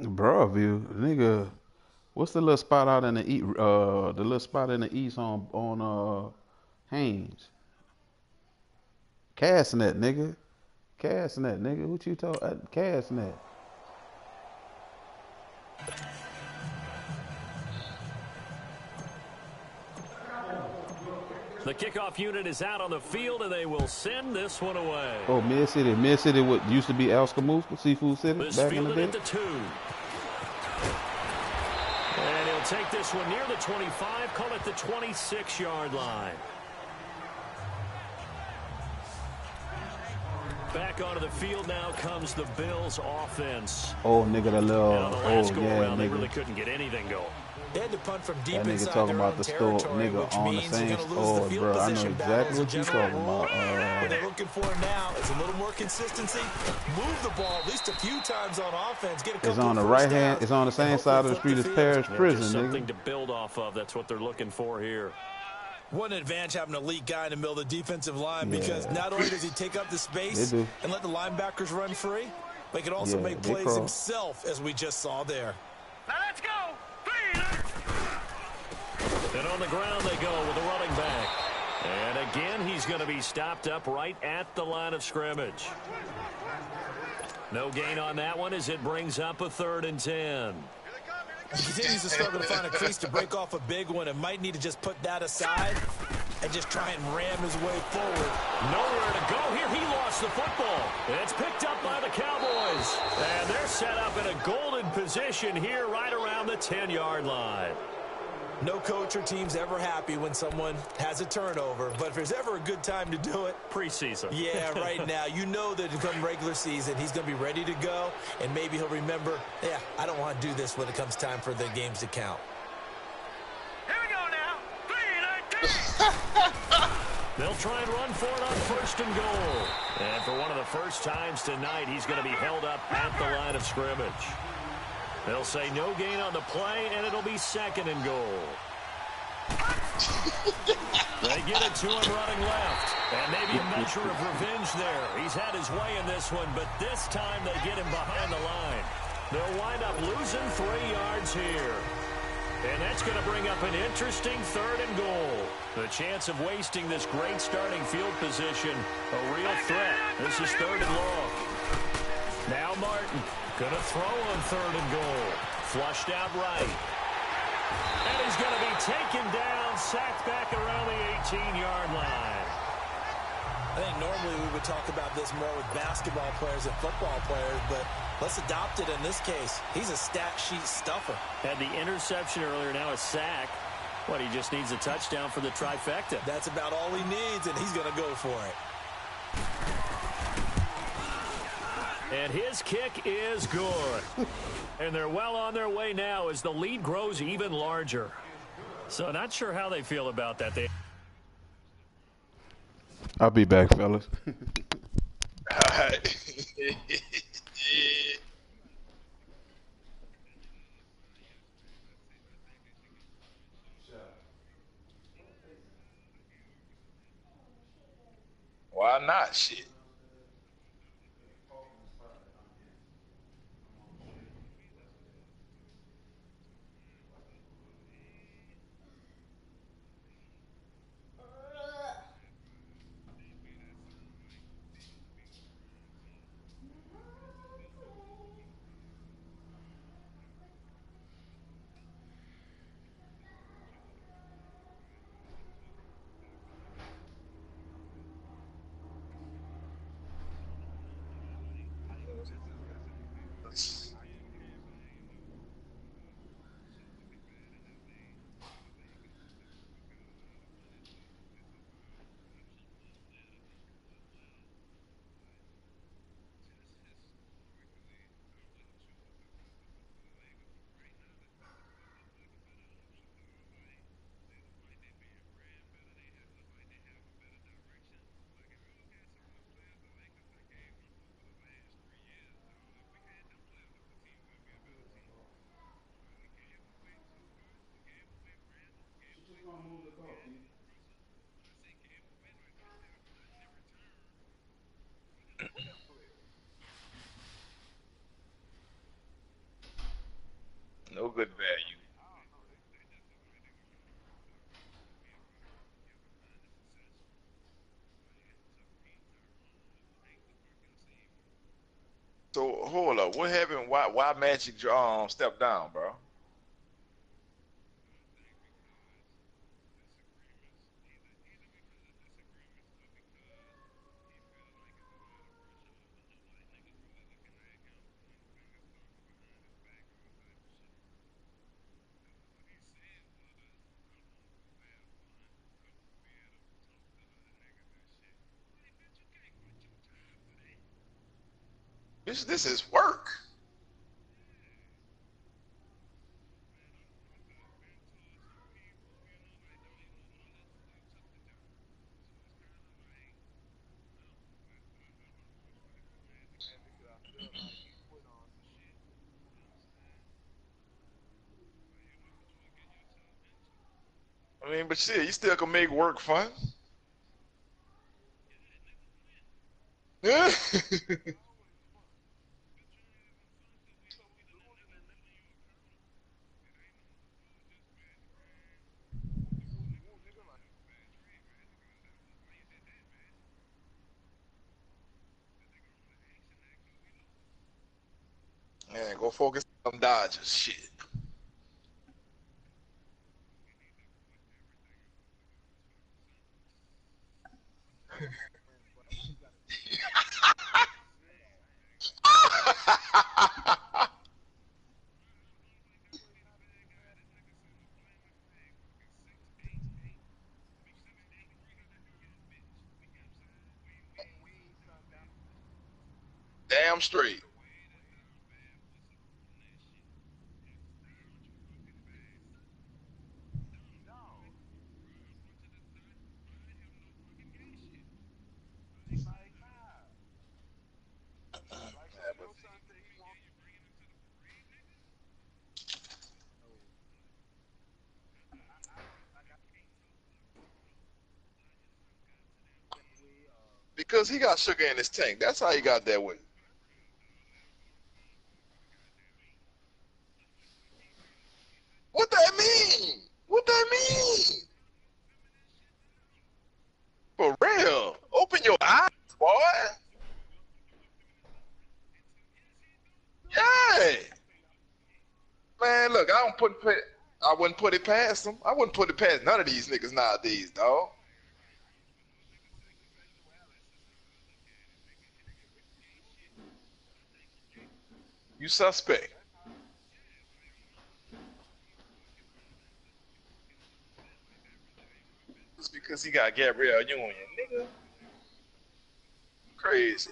Broadview, nigga. What's the little spot out in the east? The little spot in the east on Haynes. Castnet, nigga. Castnet, nigga. What you talking? Castnet. The kickoff unit is out on the field, and they will send this one away. Oh, Mid City. Mid City, what used to be Alscamuska, Seafood City, This back in the fielded day. at the 2. And he'll take this one near the 25, call it the 26-yard line. Back onto the field now comes the Bills offense. Oh, nigga, the little, And on the last go yeah, around, they nigga. really couldn't get anything going. They had to punt from deep That nigga inside talking their about own the store, territory, nigga, which on the means same you're going to lose store, the field bro. I know position exactly battle as a what you general talking rule. about. What they're looking for now is a little more consistency. Move the ball at least a few times on offense. Get a couple It's on the of right first hand. downs, It's on the same and side of the hopefully street as flip Parish Just Prison, something nigga. to build off of. That's what they're looking for here. What an advantage having an elite guy in the middle of the defensive line, because not only does he take up the space and let the linebackers run free, but he can also make plays himself, as we just saw there. Now let's go. And on the ground they go with the running back. And again, he's going to be stopped up right at the line of scrimmage. No gain on that one as it brings up a 3rd and 10. He continues to struggle to find a crease to break off a big one, and might need to just put that aside and just try and ram his way forward. Nowhere to go here. He lost the football. It's picked up by the Cowboys. And they're set up in a golden position here right around the 10-yard line. No coach or team's ever happy when someone has a turnover, but if there's ever a good time to do it, preseason. Yeah, right now. You know that come regular season, he's going to be ready to go, and maybe he'll remember, yeah, I don't want to do this when it comes time for the games to count. Here we go now. 3, 2. They'll try and run for it on 1st and goal. And for one of the first times tonight, he's going to be held up at the line of scrimmage. They'll say no gain on the play, and it'll be 2nd and goal. They get it to him running left. And maybe a measure of revenge there. He's had his way in this one, but this time they get him behind the line. They'll wind up losing 3 yards here. And that's going to bring up an interesting 3rd and goal. The chance of wasting this great starting field position, a real threat. This is 3rd and long. Now Martin going to throw on 3rd and goal. Flushed out right. And he's going to be taken down, sacked back around the 18-yard line. I think normally we would talk about this more with basketball players and football players, but let's adopt it in this case. He's a stat sheet stuffer. Had the interception earlier, now a sack. What, he just needs a touchdown for the trifecta. That's about all he needs, and he's going to go for it. And his kick is good. And they're well on their way now as the lead grows even larger. So not sure how they feel about that. I'll be back, fellas. All right. Why not? Shit. No good value. So hold up, what happened? Why Magic stepped down, bro? This is work. I mean, but shit, you still can make work fun. Yeah. Man, go focus on them Dodgers. Shit. Damn straight. Because he got sugar in his tank. That's how he got that way. What that mean? What that mean? For real. Open your eyes, boy. Yeah. Man, look, I wouldn't put it past them. I wouldn't put it past none of these niggas nowadays, dog. You suspect. Just because he got Gabrielle Union, nigga. Crazy.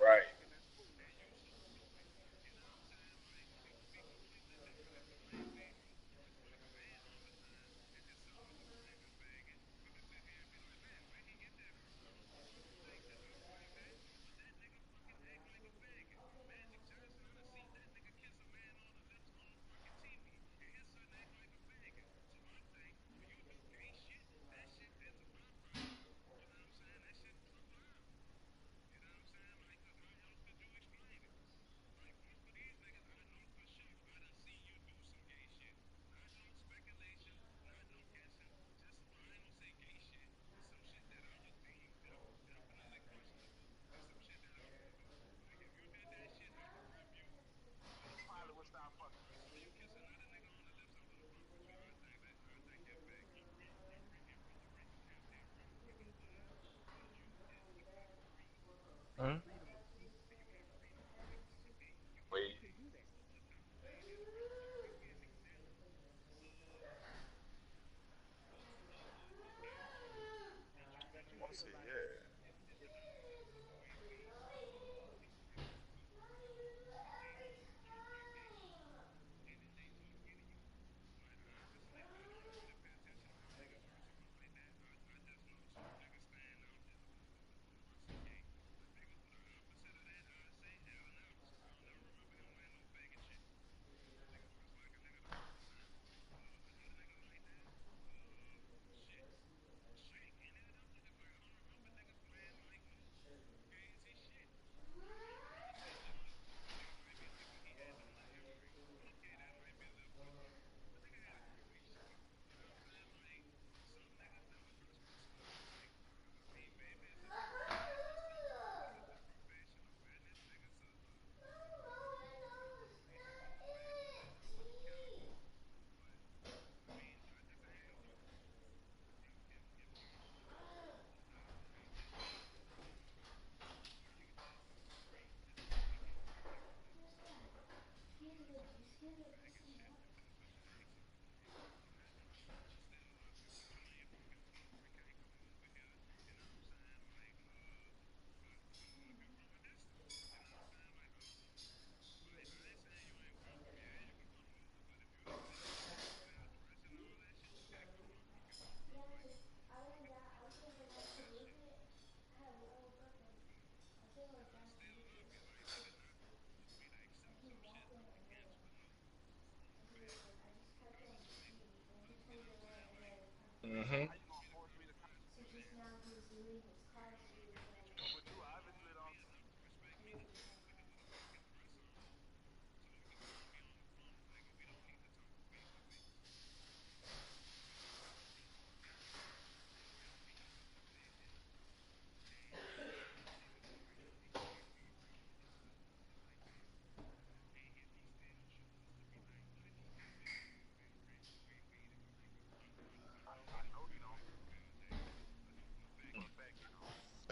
Right. Huh? Wait. I want to say yeah. Mm-hmm.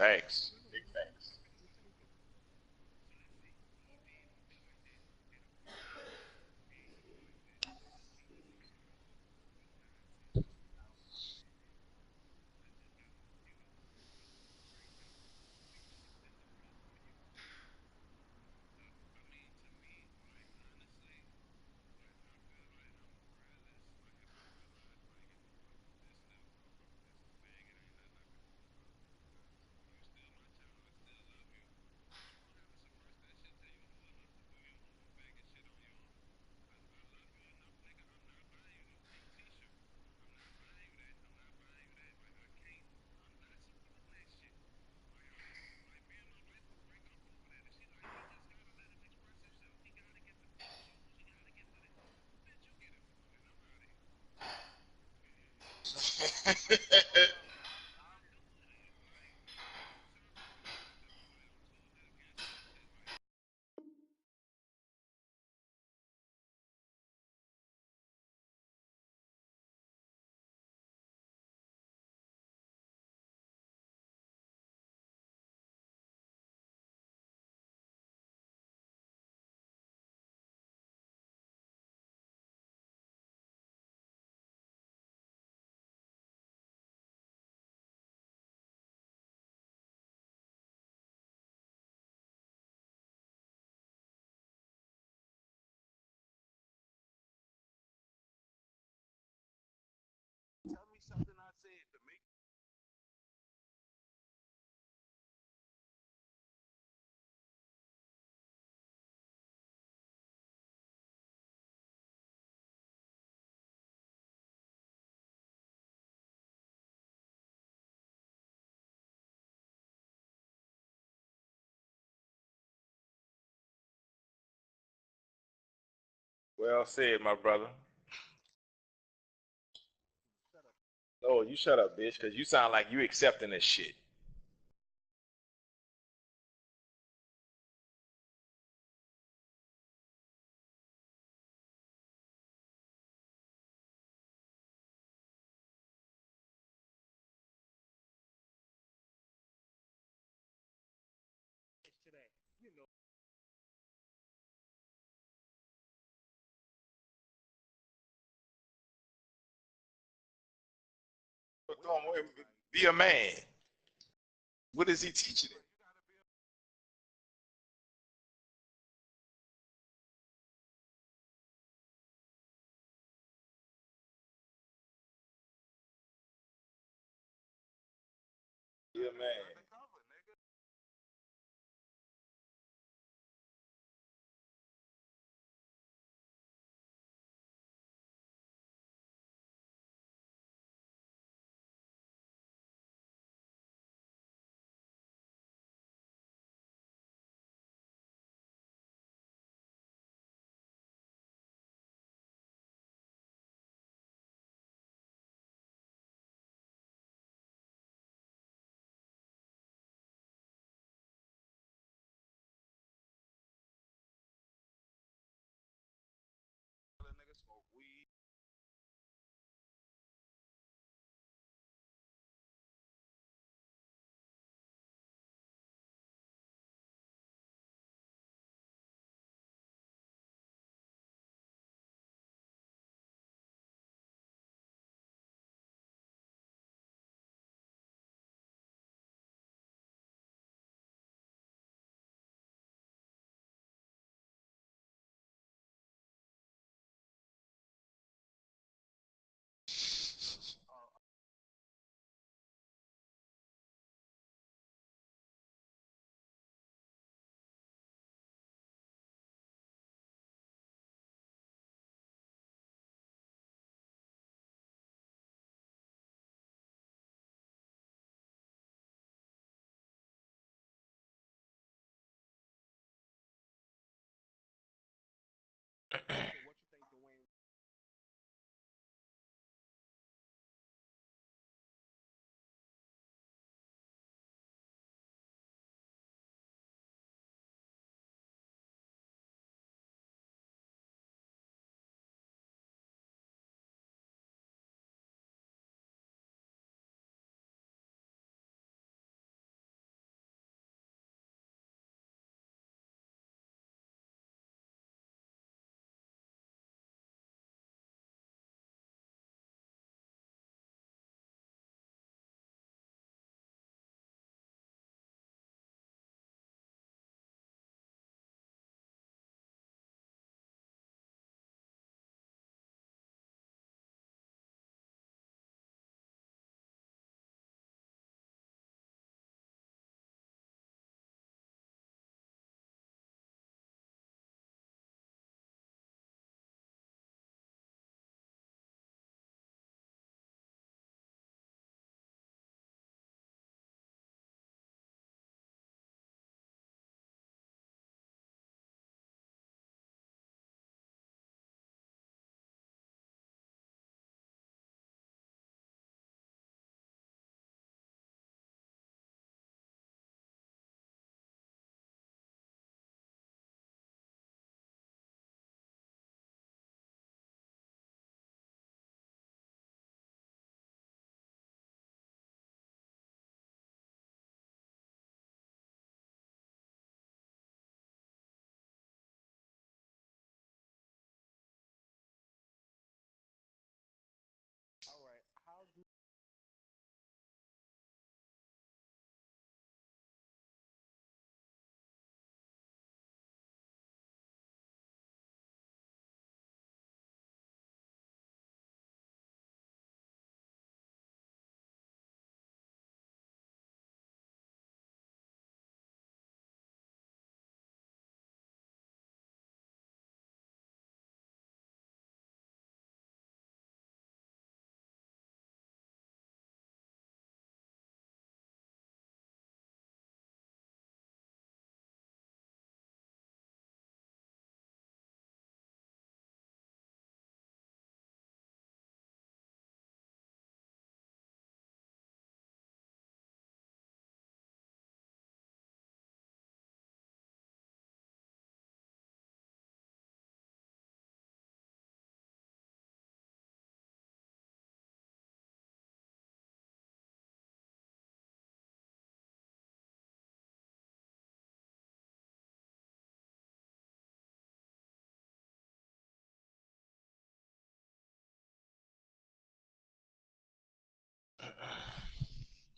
Thanks. Big thanks. Well said, my brother. Oh, you shut up, bitch, because you sound like you accepting this shit. Be a man. What is he teaching it? Be a man.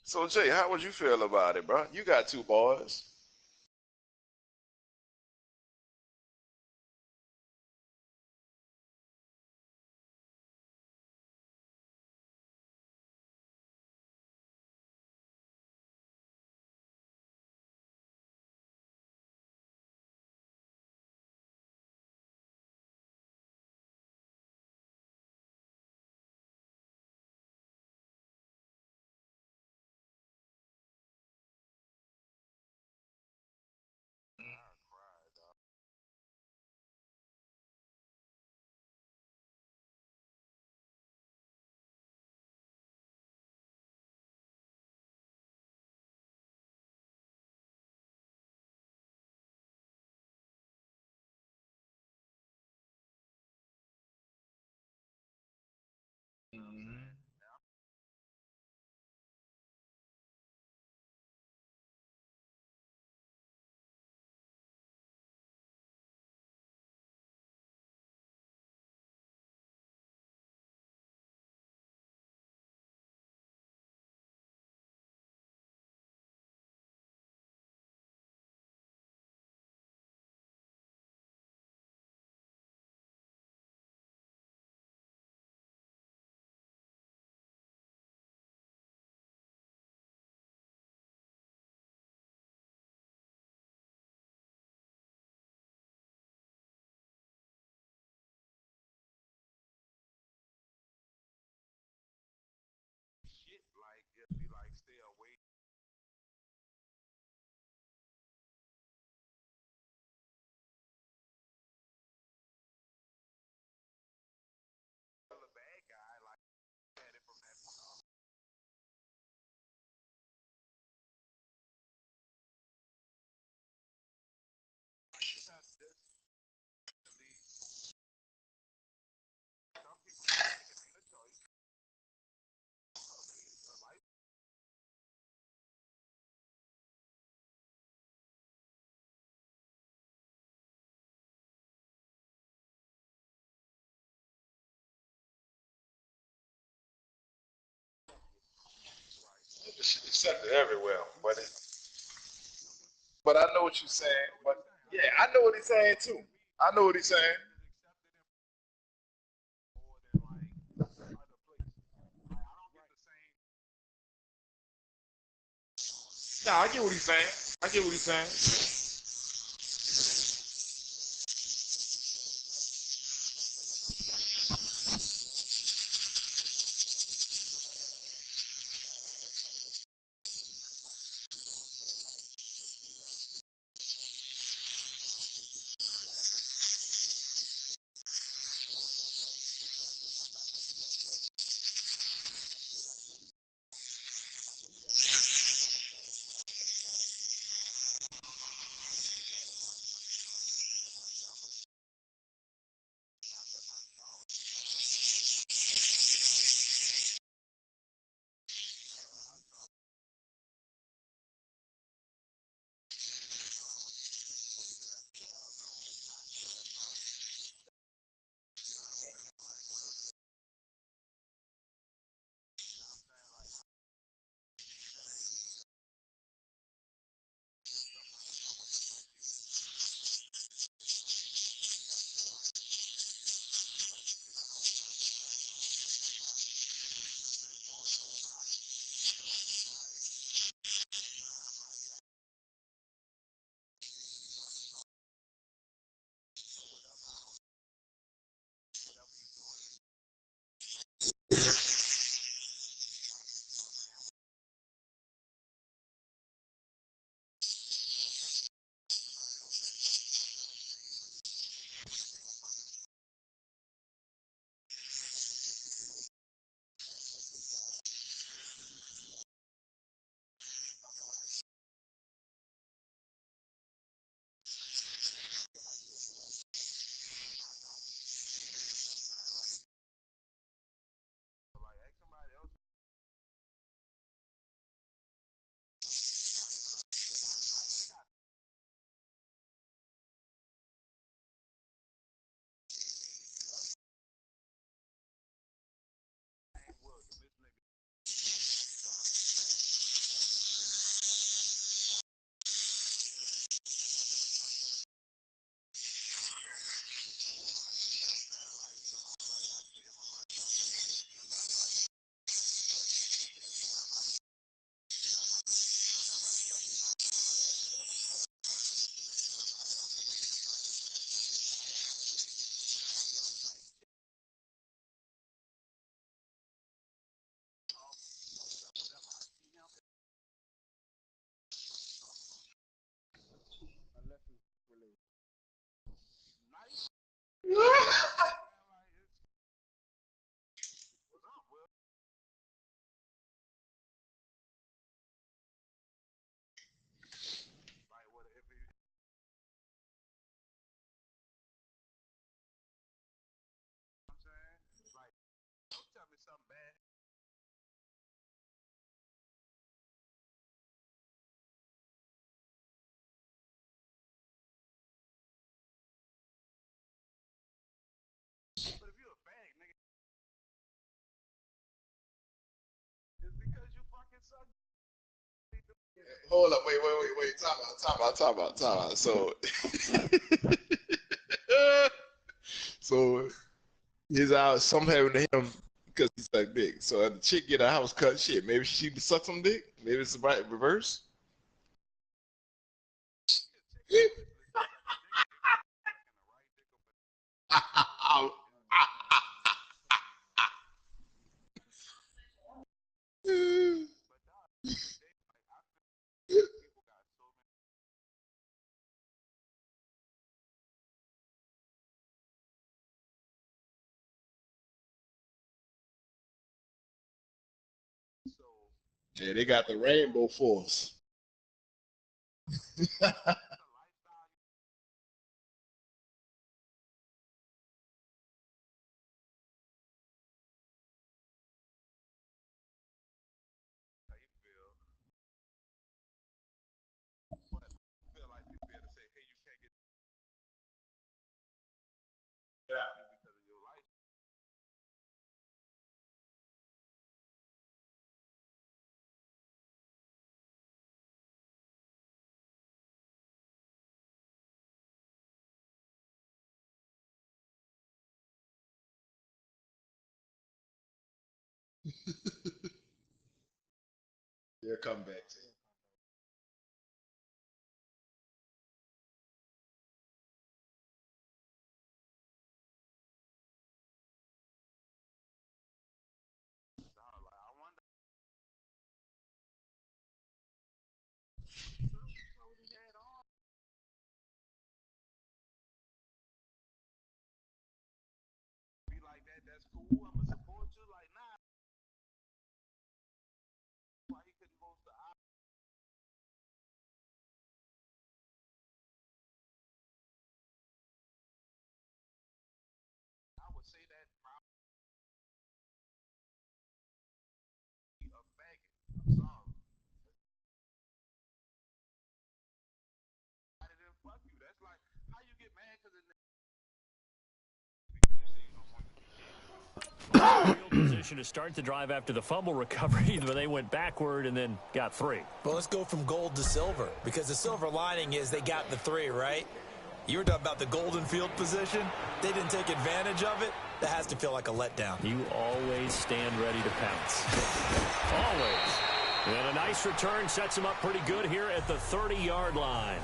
So Jay, how would you feel about it, bro? You got two boys. Mhm. It's accepted everywhere, but I know what you're saying. But yeah, I know what he's saying too. I know what he's saying. Nah, I get what he's saying. I get what he's saying. Hold up, wait. Time out. So, so his house, something happened to him because he's like big. So the chick get her house cut, shit. Maybe she suck some dick. Maybe it's the right reverse. Yeah, they got the rainbow force. They'll come back to it. Position to start the drive after the fumble recovery, but they went backward and then got 3. Well, let's go from gold to silver, because the silver lining is they got the 3, right? You were talking about the golden field position. They didn't take advantage of it. That has to feel like a letdown. You always stand ready to pounce. Always. And a nice return sets him up pretty good here at the 30-yard line.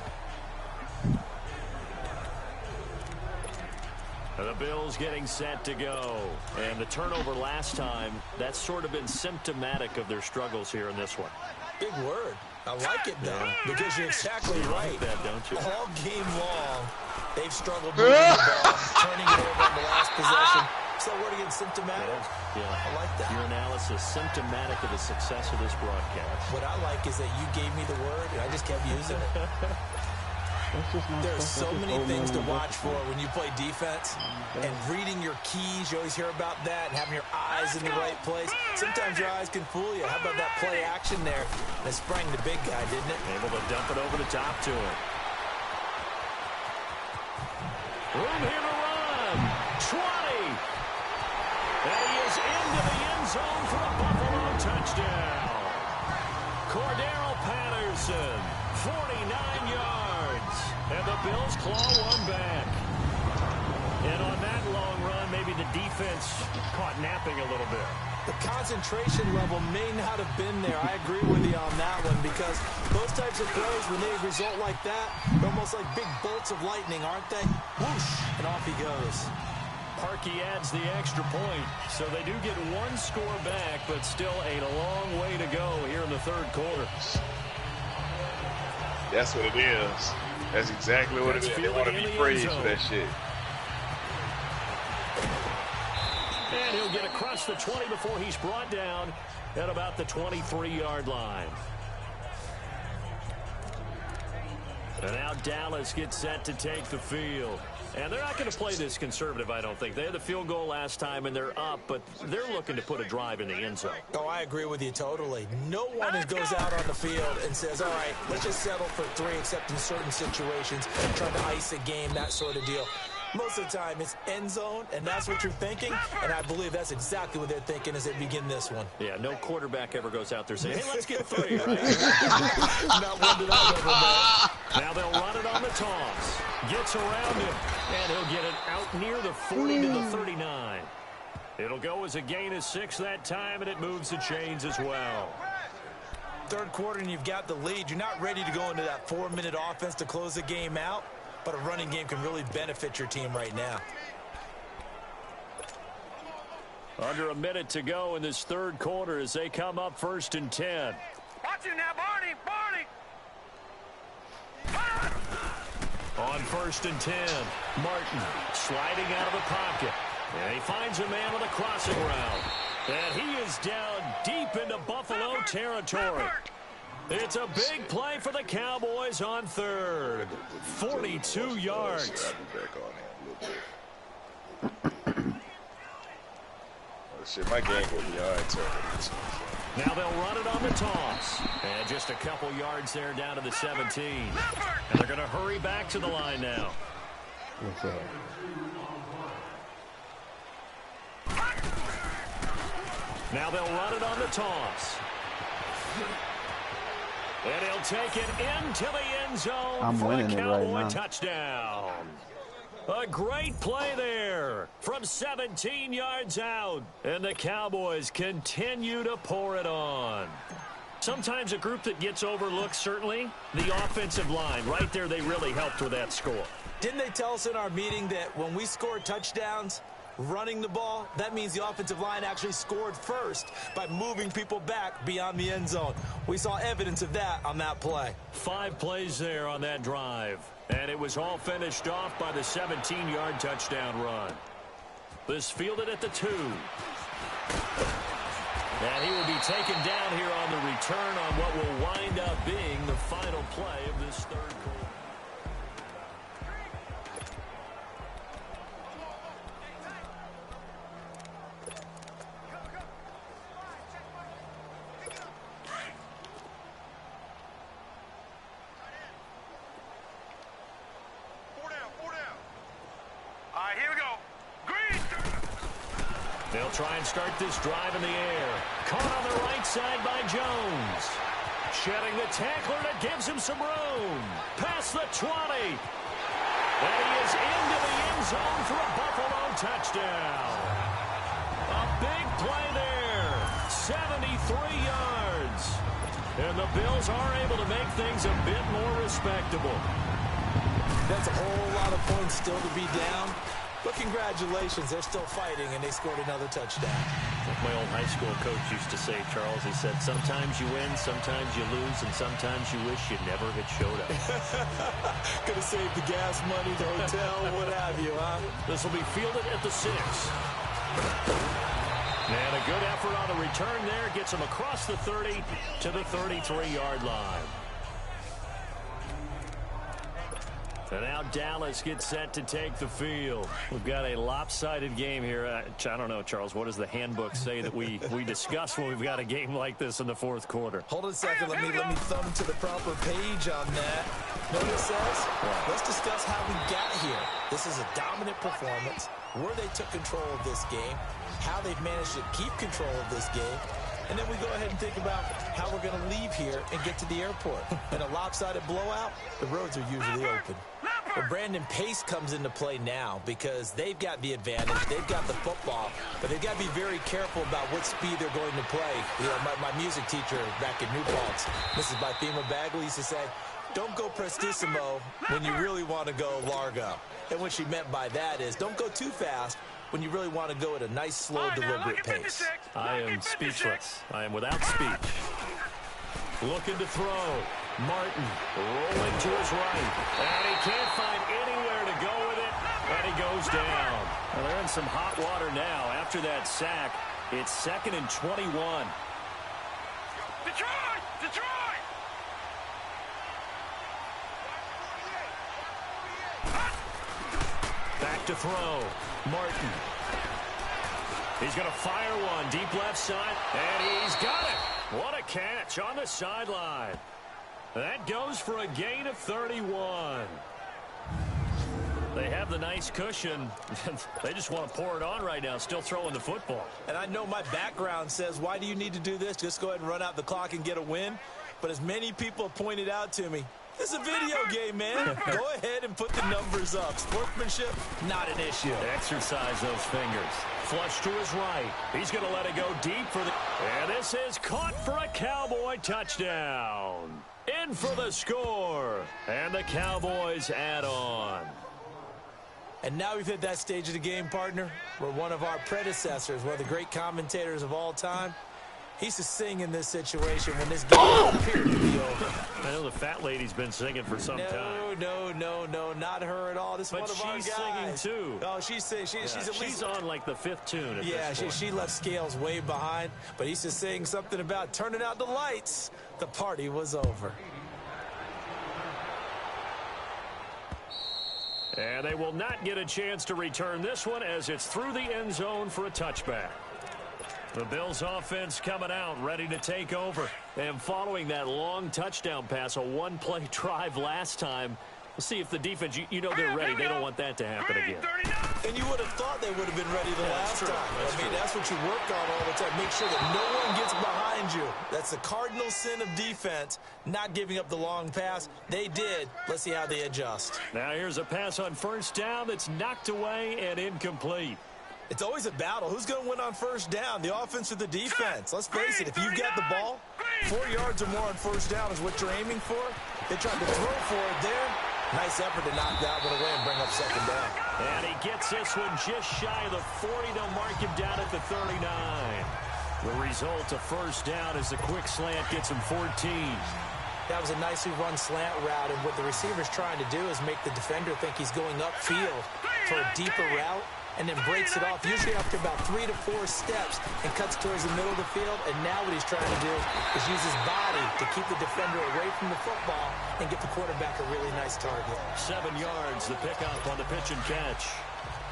The Bills getting set to go. And the turnover last time, that's sort of been symptomatic of their struggles here in this one. Big word. I like it, though, because you're exactly right. Like that, don't you? All game long, they've struggled moving the ball, turning it over on the last possession. So word again, symptomatic. Yeah, I like that. Your analysis, symptomatic of the success of this broadcast. What I like is that you gave me the word, and I just kept using it. There's so many things to watch for when you play defense, and reading your keys. You always hear about that, and having your eyes in the right place. Sometimes your eyes can fool you. How about that play action there? That sprang the big guy, didn't it? Able to dump it over the top to him. Room here to run. 20. And he is into the end zone for a Buffalo touchdown. Cordero Patterson, 49 yards. And the Bills claw one back. And on that long run, maybe the defense caught napping a little bit. The concentration level may not have been there. I agree with you on that one, because those types of throws, when they result like that, they're almost like big bolts of lightning, aren't they? Whoosh, and off he goes. Parkey adds the extra point, so they do get one score back, but still a long way to go here in the third quarter. That's what it is. That's exactly what it is. They want to be praised for that shit. he'll get across the 20 before he's brought down at about the 23-yard line. And now Dallas gets set to take the field. And they're not going to play this conservative, I don't think. They had the field goal last time, and they're up, but they're looking to put a drive in the end zone. Oh, I agree with you totally. No one goes out on the field and says, all right, let's just settle for 3, except in certain situations, trying to ice a game, that sort of deal. Most of the time, it's end zone, and that's what you're thinking, and I believe that's exactly what they're thinking as they begin this one. Yeah, no quarterback ever goes out there saying, hey, let's get 3, right? Not one that I've ever met. Now they'll run it on the toss. Gets around him, and he'll get it out near the 40 to the 39. It'll go as a gain of 6 that time, and it moves the chains as well. Third quarter, and you've got the lead. You're not ready to go into that 4-minute offense to close the game out. But a running game can really benefit your team right now. Under a minute to go in this third quarter as they come up 1st and 10. Watch it now, Barney! On 1st and 10, Martin sliding out of the pocket. And he finds a man on the crossing route. And he is down deep into Buffalo territory. It's a big play for the Cowboys on 3rd. 42 yards. Shit, my game will be all right. Now they'll run it on the toss. And just a couple yards there down to the 17. And they're going to hurry back to the line now. What's up? Now they'll run it on the toss. And he'll take it into the end zone for a Cowboy touchdown. A great play there from 17 yards out. And the Cowboys continue to pour it on. Sometimes a group that gets overlooked, certainly, the offensive line. Right there, they really helped with that score. Didn't they tell us in our meeting that when we score touchdowns, running the ball, that means the offensive line actually scored first by moving people back beyond the end zone. We saw evidence of that on that play. 5 plays there on that drive. And it was all finished off by the 17-yard touchdown run. This fielded at the 2. And he will be taken down here on the return on what will wind up being the final play of this third quarter. They'll try and start this drive in the air. Caught on the right side by Jones. Shedding the tackler, and it gives him some room. Past the 20. And he is into the end zone for a Buffalo touchdown. A big play there. 73 yards. And the Bills are able to make things a bit more respectable. That's a whole lot of points still to be down. But congratulations, they're still fighting, and they scored another touchdown. Like my old high school coach used to say, Charles, he said, sometimes you win, sometimes you lose, and sometimes you wish you never had showed up. Could have saved the gas money, the hotel, what have you, huh? This will be fielded at the 6. And a good effort on the return there. Gets him across the 30 to the 33-yard line. And now Dallas gets set to take the field. We've got a lopsided game here. I don't know, Charles, what does the handbook say that we discuss when we've got a game like this in the fourth quarter? Hold on a second. Let me thumb to the proper page on that. Know what it says? Let's discuss how we got here. This is a dominant performance, where they took control of this game, how they've managed to keep control of this game, and then we go ahead and think about how we're going to leave here and get to the airport. In a lopsided blowout, the roads are usually open. Well, Brandon, pace comes into play now because they've got the advantage. They've got the football, but they've got to be very careful about what speed they're going to play. You know, my music teacher back in New Paltz, Mrs. Bythema Bagley, used to say, don't go prestissimo when you really want to go largo. And what she meant by that is don't go too fast when you really want to go at a nice, slow, deliberate pace. I am speechless. I am without speech. Looking to throw. Martin rolling to his right. And he can't find anywhere to go with it. And he goes down. Well, they're in some hot water now. After that sack, it's 2nd and 21. Detroit! Detroit! Back to throw. Martin. He's going to fire one deep left side, and he's got it. What a catch on the sideline. That goes for a gain of 31. They have the nice cushion. They just want to pour it on right now, still throwing the football. And I know my background says, why do you need to do this? Just go ahead and run out the clock and get a win. But as many people have pointed out to me, it's a video game, man. Go ahead and put the numbers up. Sportsmanship, not an issue. Exercise those fingers. Flush to his right. He's going to let it go deep for the... And this is caught for a Cowboy touchdown. In for the score. And the Cowboys add on. And now we've hit that stage of the game, partner, where one of our predecessors, one of the great commentators of all time, he used to sing in this situation when this game appeared to be over. I know the fat lady's been singing for some time. No, not her at all. This is one of our guys. But she's singing, too. Oh, she's singing. She's on, like, the 5th tune at this point. She left Scales way behind. But he used to sing something about turning out the lights. The party was over. And they will not get a chance to return this one as it's through the end zone for a touchback. The Bills offense coming out, ready to take over. And following that long touchdown pass, a one-play drive last time, we'll see if the defense, you know they're ready. They don't want that to happen again. And you would have thought they would have been ready the last time. That's what you work on all the time. Make sure that no one gets behind you. That's the cardinal sin of defense, not giving up the long pass. They did. Let's see how they adjust. Now here's a pass on first down that's knocked away and incomplete. It's always a battle. Who's going to win on first down, the offense or the defense? Let's face it, if you've got the ball, 4 yards or more on first down is what you're aiming for. They tried to throw for it there. Nice effort to knock that one away and bring up second down. And he gets this one just shy of the 40. They'll mark him down at the 39. The result, a first down as the quick slant gets him 14. That was a nicely run slant route, and what the receiver's trying to do is make the defender think he's going upfield for a deeper route, and then breaks it off, usually after about 3 to 4 steps, and cuts towards the middle of the field. And now what he's trying to do is use his body to keep the defender away from the football and get the quarterback a really nice target. 7 yards, the pickup on the pitch and catch.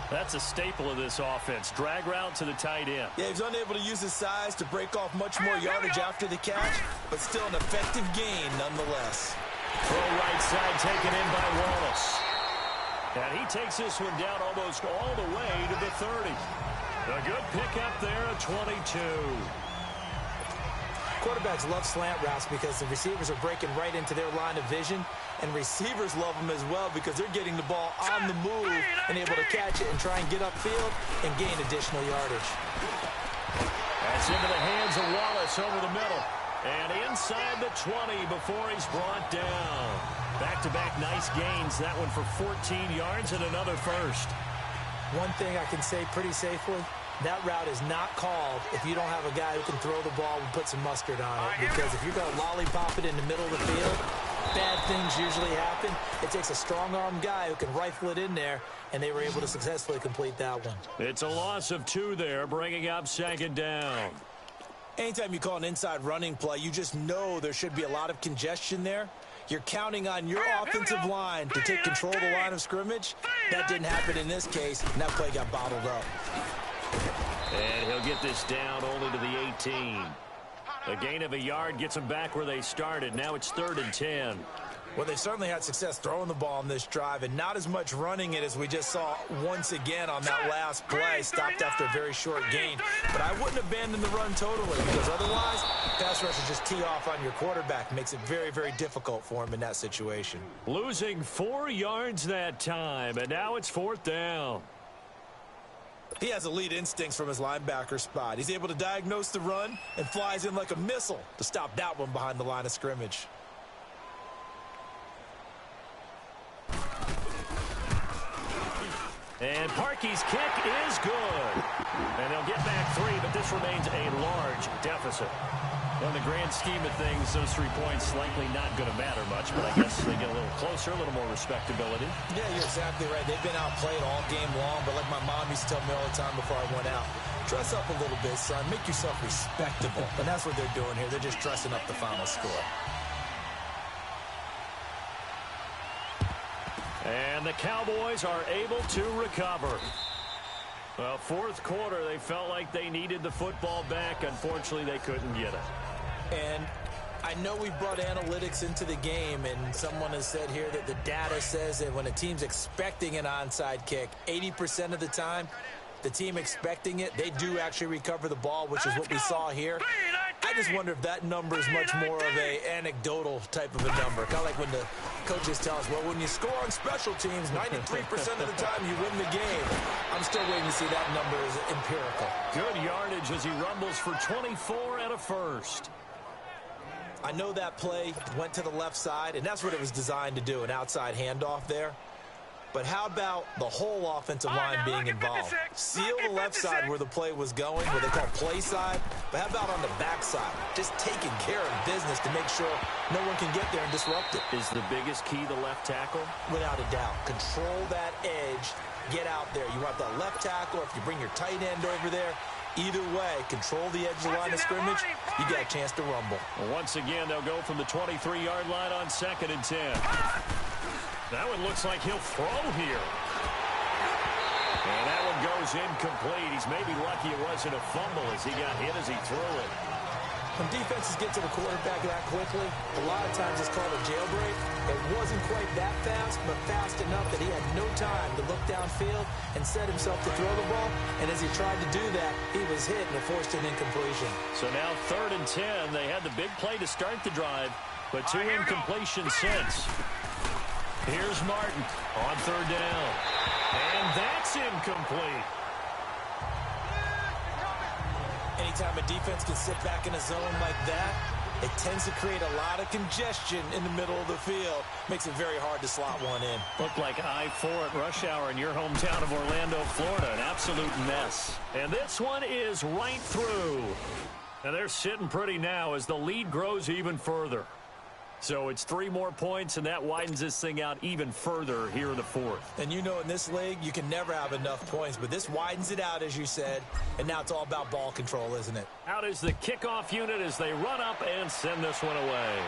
That's a staple of this offense. Drag route to the tight end. Yeah, he's unable to use his size to break off much more yardage after the catch, but still an effective gain nonetheless. Throw right side taken in by Wallace. And he takes this one down almost all the way to the 30. A good pickup there at 22. Quarterbacks love slant routes because the receivers are breaking right into their line of vision, and receivers love them as well because they're getting the ball on the move and able to catch it and try and get upfield and gain additional yardage. That's into the hands of Wallace over the middle. And inside the 20 before he's brought down. Back-to-back nice gains. That one for 14 yards and another first. One thing I can say pretty safely, that route is not called if you don't have a guy who can throw the ball and put some mustard on it. Because if you're going to lollipop it in the middle of the field, bad things usually happen. It takes a strong-armed guy who can rifle it in there, and they were able to successfully complete that one. It's a loss of 2 there, bringing up second down. Anytime you call an inside running play, you just know there should be a lot of congestion there. You're counting on your offensive line to take control of the line of scrimmage. That didn't happen in this case, and that play got bottled up. And he'll get this down only to the 18. A gain of a yard gets them back where they started. Now it's 3rd and 10. Well, they certainly had success throwing the ball on this drive, and not as much running it as we just saw once again on that last play. Stopped after a very short gain. But I wouldn't abandon the run totally, because otherwise, pass rushers just tee off on your quarterback. Makes it very, very difficult for him in that situation. Losing 4 yards that time, and now it's 4th down. He has elite instincts from his linebacker spot. He's able to diagnose the run and flies in like a missile to stop that one behind the line of scrimmage. And Parkey's kick is good. And they'll get back 3, but this remains a large deficit. Well, in the grand scheme of things, those 3 points likely not going to matter much, but I guess they get a little closer, a little more respectability. Yeah, you're exactly right. They've been outplayed all game long, but like my mom used to tell me all the time before I went out, dress up a little bit, son. Make yourself respectable. And that's what they're doing here. They're just dressing up the final score. And the Cowboys are able to recover. Well, fourth quarter, they felt like they needed the football back. Unfortunately, they couldn't get it. And I know we brought analytics into the game, and someone has said here that the data says that when a team's expecting an onside kick, 80% of the time, the team expecting it, they do actually recover the ball, which is what we saw here. I just wonder if that number is much more of a anecdotal type of a number. Kind of like when the coaches tell us, well, when you score on special teams, 93% of the time you win the game. I'm still waiting to see that number as empirical. Good yardage as he rumbles for 24 and a first. I know that play went to the left side, and that's what it was designed to do, an outside handoff there. But how about the whole offensive line being involved? Seal the left side where the play was going, what they call play side. But how about on the back side? Just taking care of business to make sure no one can get there and disrupt it. Is the biggest key the left tackle? Without a doubt. Control that edge. Get out there. You want that left tackle. If you bring your tight end over there, either way, control the edge of the line of scrimmage, you got a chance to rumble. Well, once again, they'll go from the 23-yard line on 2nd and 10. That one looks like he'll throw here. And that one goes incomplete. He's maybe lucky it wasn't a fumble as he got hit as he threw it. When defenses get to the quarterback that quickly, a lot of times it's called a jailbreak. It wasn't quite that fast, but fast enough that he had no time to look downfield and set himself to throw the ball. And as he tried to do that, he was hit and it forced an incompletion. So now 3rd and 10. They had the big play to start the drive, but 2 incompletions since. Here's Martin on 3rd down. And that's incomplete. Anytime a defense can sit back in a zone like that, it tends to create a lot of congestion in the middle of the field. Makes it very hard to slot one in. Looked like I-4 at rush hour in your hometown of Orlando, Florida. An absolute mess. And this one is right through. And they're sitting pretty now as the lead grows even further. So it's 3 more points, and that widens this thing out even further here in the 4th. And you know in this league, you can never have enough points, but this widens it out, as you said, and now it's all about ball control, isn't it? Out is the kickoff unit as they run up and send this one away.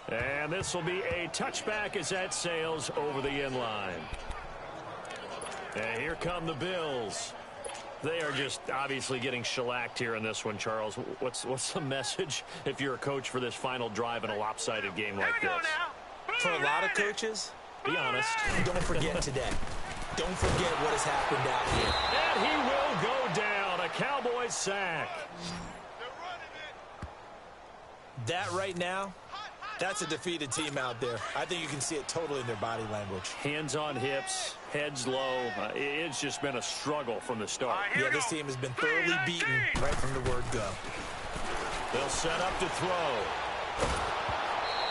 And this will be a touchback as that sails over the end line. And here come the Bills. They are just obviously getting shellacked here in this one, Charles. What's the message if you're a coach for this final drive in a lopsided game like this? For a lot of coaches, be honest. Don't forget today. Don't forget what has happened out here. And he will go down. A Cowboys sack. That right now, that's a defeated team out there. I think you can see it totally in their body language. Hands on hips, heads low. It's just been a struggle from the start. Yeah, this team has been thoroughly beaten right from the word go. They'll set up to throw.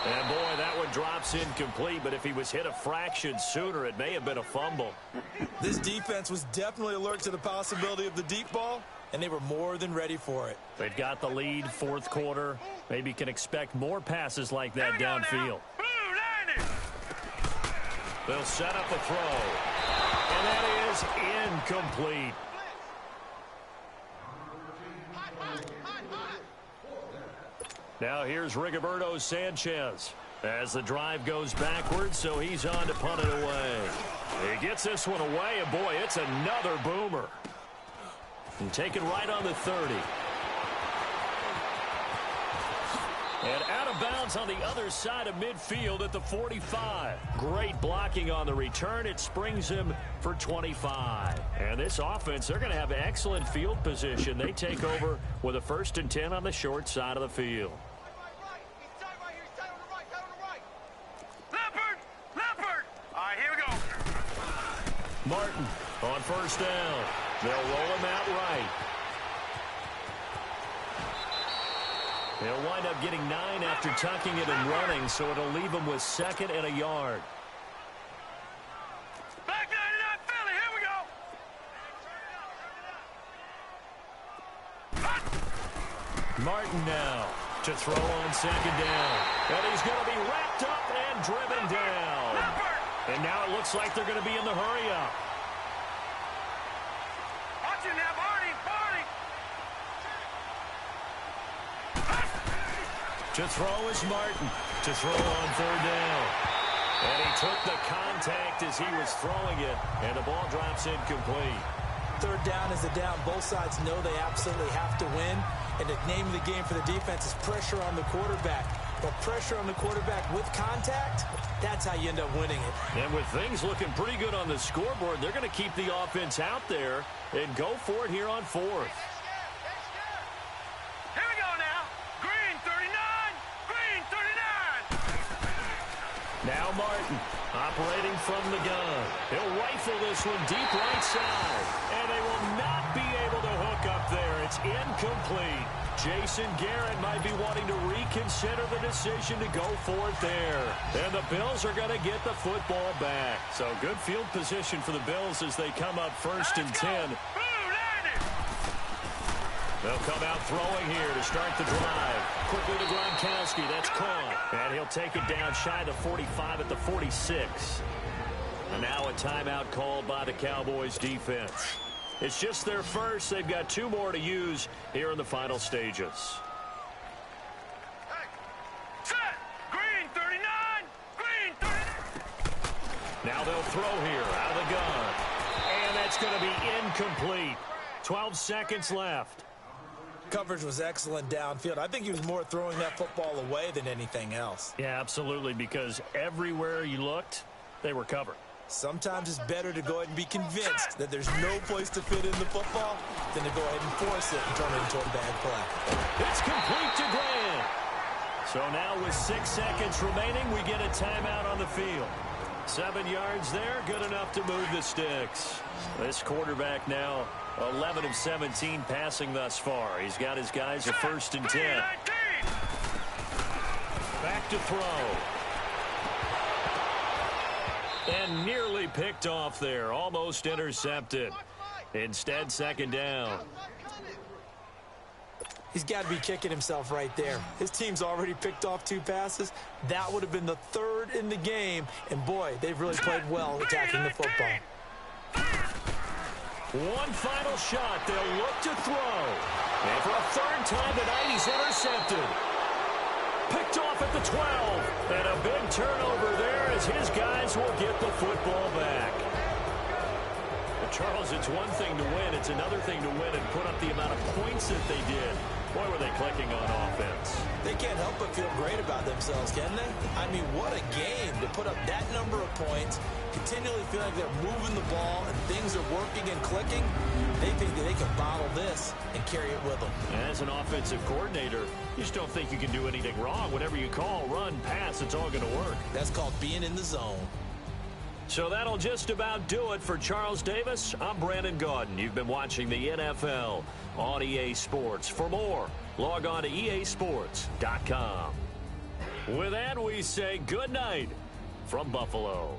And boy, that one drops incomplete, but if he was hit a fraction sooner, it may have been a fumble. This defense was definitely alert to the possibility of the deep ball, and they were more than ready for it. They've got the lead, 4th quarter. Maybe can expect more passes like that downfield. They'll set up a throw. And that is incomplete. Now here's Rigoberto Sanchez as the drive goes backwards, so he's on to punt it away. He gets this one away, and boy, it's another boomer. And taken right on the 30. And out of bounds on the other side of midfield at the 45. Great blocking on the return. It springs him for 25. And this offense, they're going to have excellent field position. They take over with a 1st and 10 on the short side of the field. Martin on 1st down. They'll roll him out right. They'll wind up getting 9 after tucking it and running, so it'll leave him with 2nd and a yard. Back 99 Philly, here we go. Martin now to throw on second down. And he's going to be wrapped up and driven down. And now it looks like they're going to be in the hurry-up. Watch him now, Barney. To throw is Martin. To throw on third down. And he took the contact as he was throwing it. And the ball drops incomplete. Third down is a down. Both sides know they absolutely have to win. And the name of the game for the defense is pressure on the quarterback. But pressure on the quarterback with contact, that's how you end up winning it. And with things looking pretty good on the scoreboard, they're going to keep the offense out there and go for it here on fourth. Here we go now. Green 39. Green 39. Now Martin operating from the gun. He'll rifle this one deep right side. And they will not be able to hook up there. It's incomplete. Jason Garrett might be wanting to reconsider the decision to go for it there. And the Bills are going to get the football back. So good field position for the Bills as they come up first and 10. They'll come out throwing here to start the drive. Quickly to Gronkowski. That's caught. And he'll take it down shy of the 45 at the 46. And now a timeout called by the Cowboys defense. It's just their first. They've got 2 more to use here in the final stages. Hey, set. Green 39. Green 39. Now they'll throw here out of the gun. And that's going to be incomplete. 12 seconds left. Coverage was excellent downfield. I think he was more throwing that football away than anything else. Yeah, absolutely, because everywhere you looked, they were covered. Sometimes it's better to go ahead and be convinced that there's no place to fit in the football than to go ahead and force it and turn it into a bad play. It's complete to Grant. So now with 6 seconds remaining, we get a timeout on the field. 7 yards there, good enough to move the sticks. This quarterback now 11 of 17 passing thus far. He's got his guys a first and 10. Back to throw. And nearly picked off there. Almost intercepted. Instead, second down. He's got to be kicking himself right there. His team's already picked off 2 passes. That would have been the 3rd in the game. And, boy, they've really played well attacking the football. One final shot. They'll look to throw. And for a 3rd time tonight, he's intercepted. Picked off at the 12. And a big turnover there as his guys will get the football back. But Charles, it's one thing to win. It's another thing to win and put up the amount of points that they did. Boy, were they clicking on offense. They can't help but feel great about themselves, can they? I mean, what a game to put up that number of points, continually feel like they're moving the ball and things are working and clicking. They think that they can bottle this and carry it with them. As an offensive coordinator, you just don't think you can do anything wrong. Whatever you call, run, pass, it's all going to work. That's called being in the zone. So that'll just about do it for Charles Davis. I'm Brandon Gaudin. You've been watching the NFL on EA Sports. For more, log on to easports.com. With that, we say good night from Buffalo.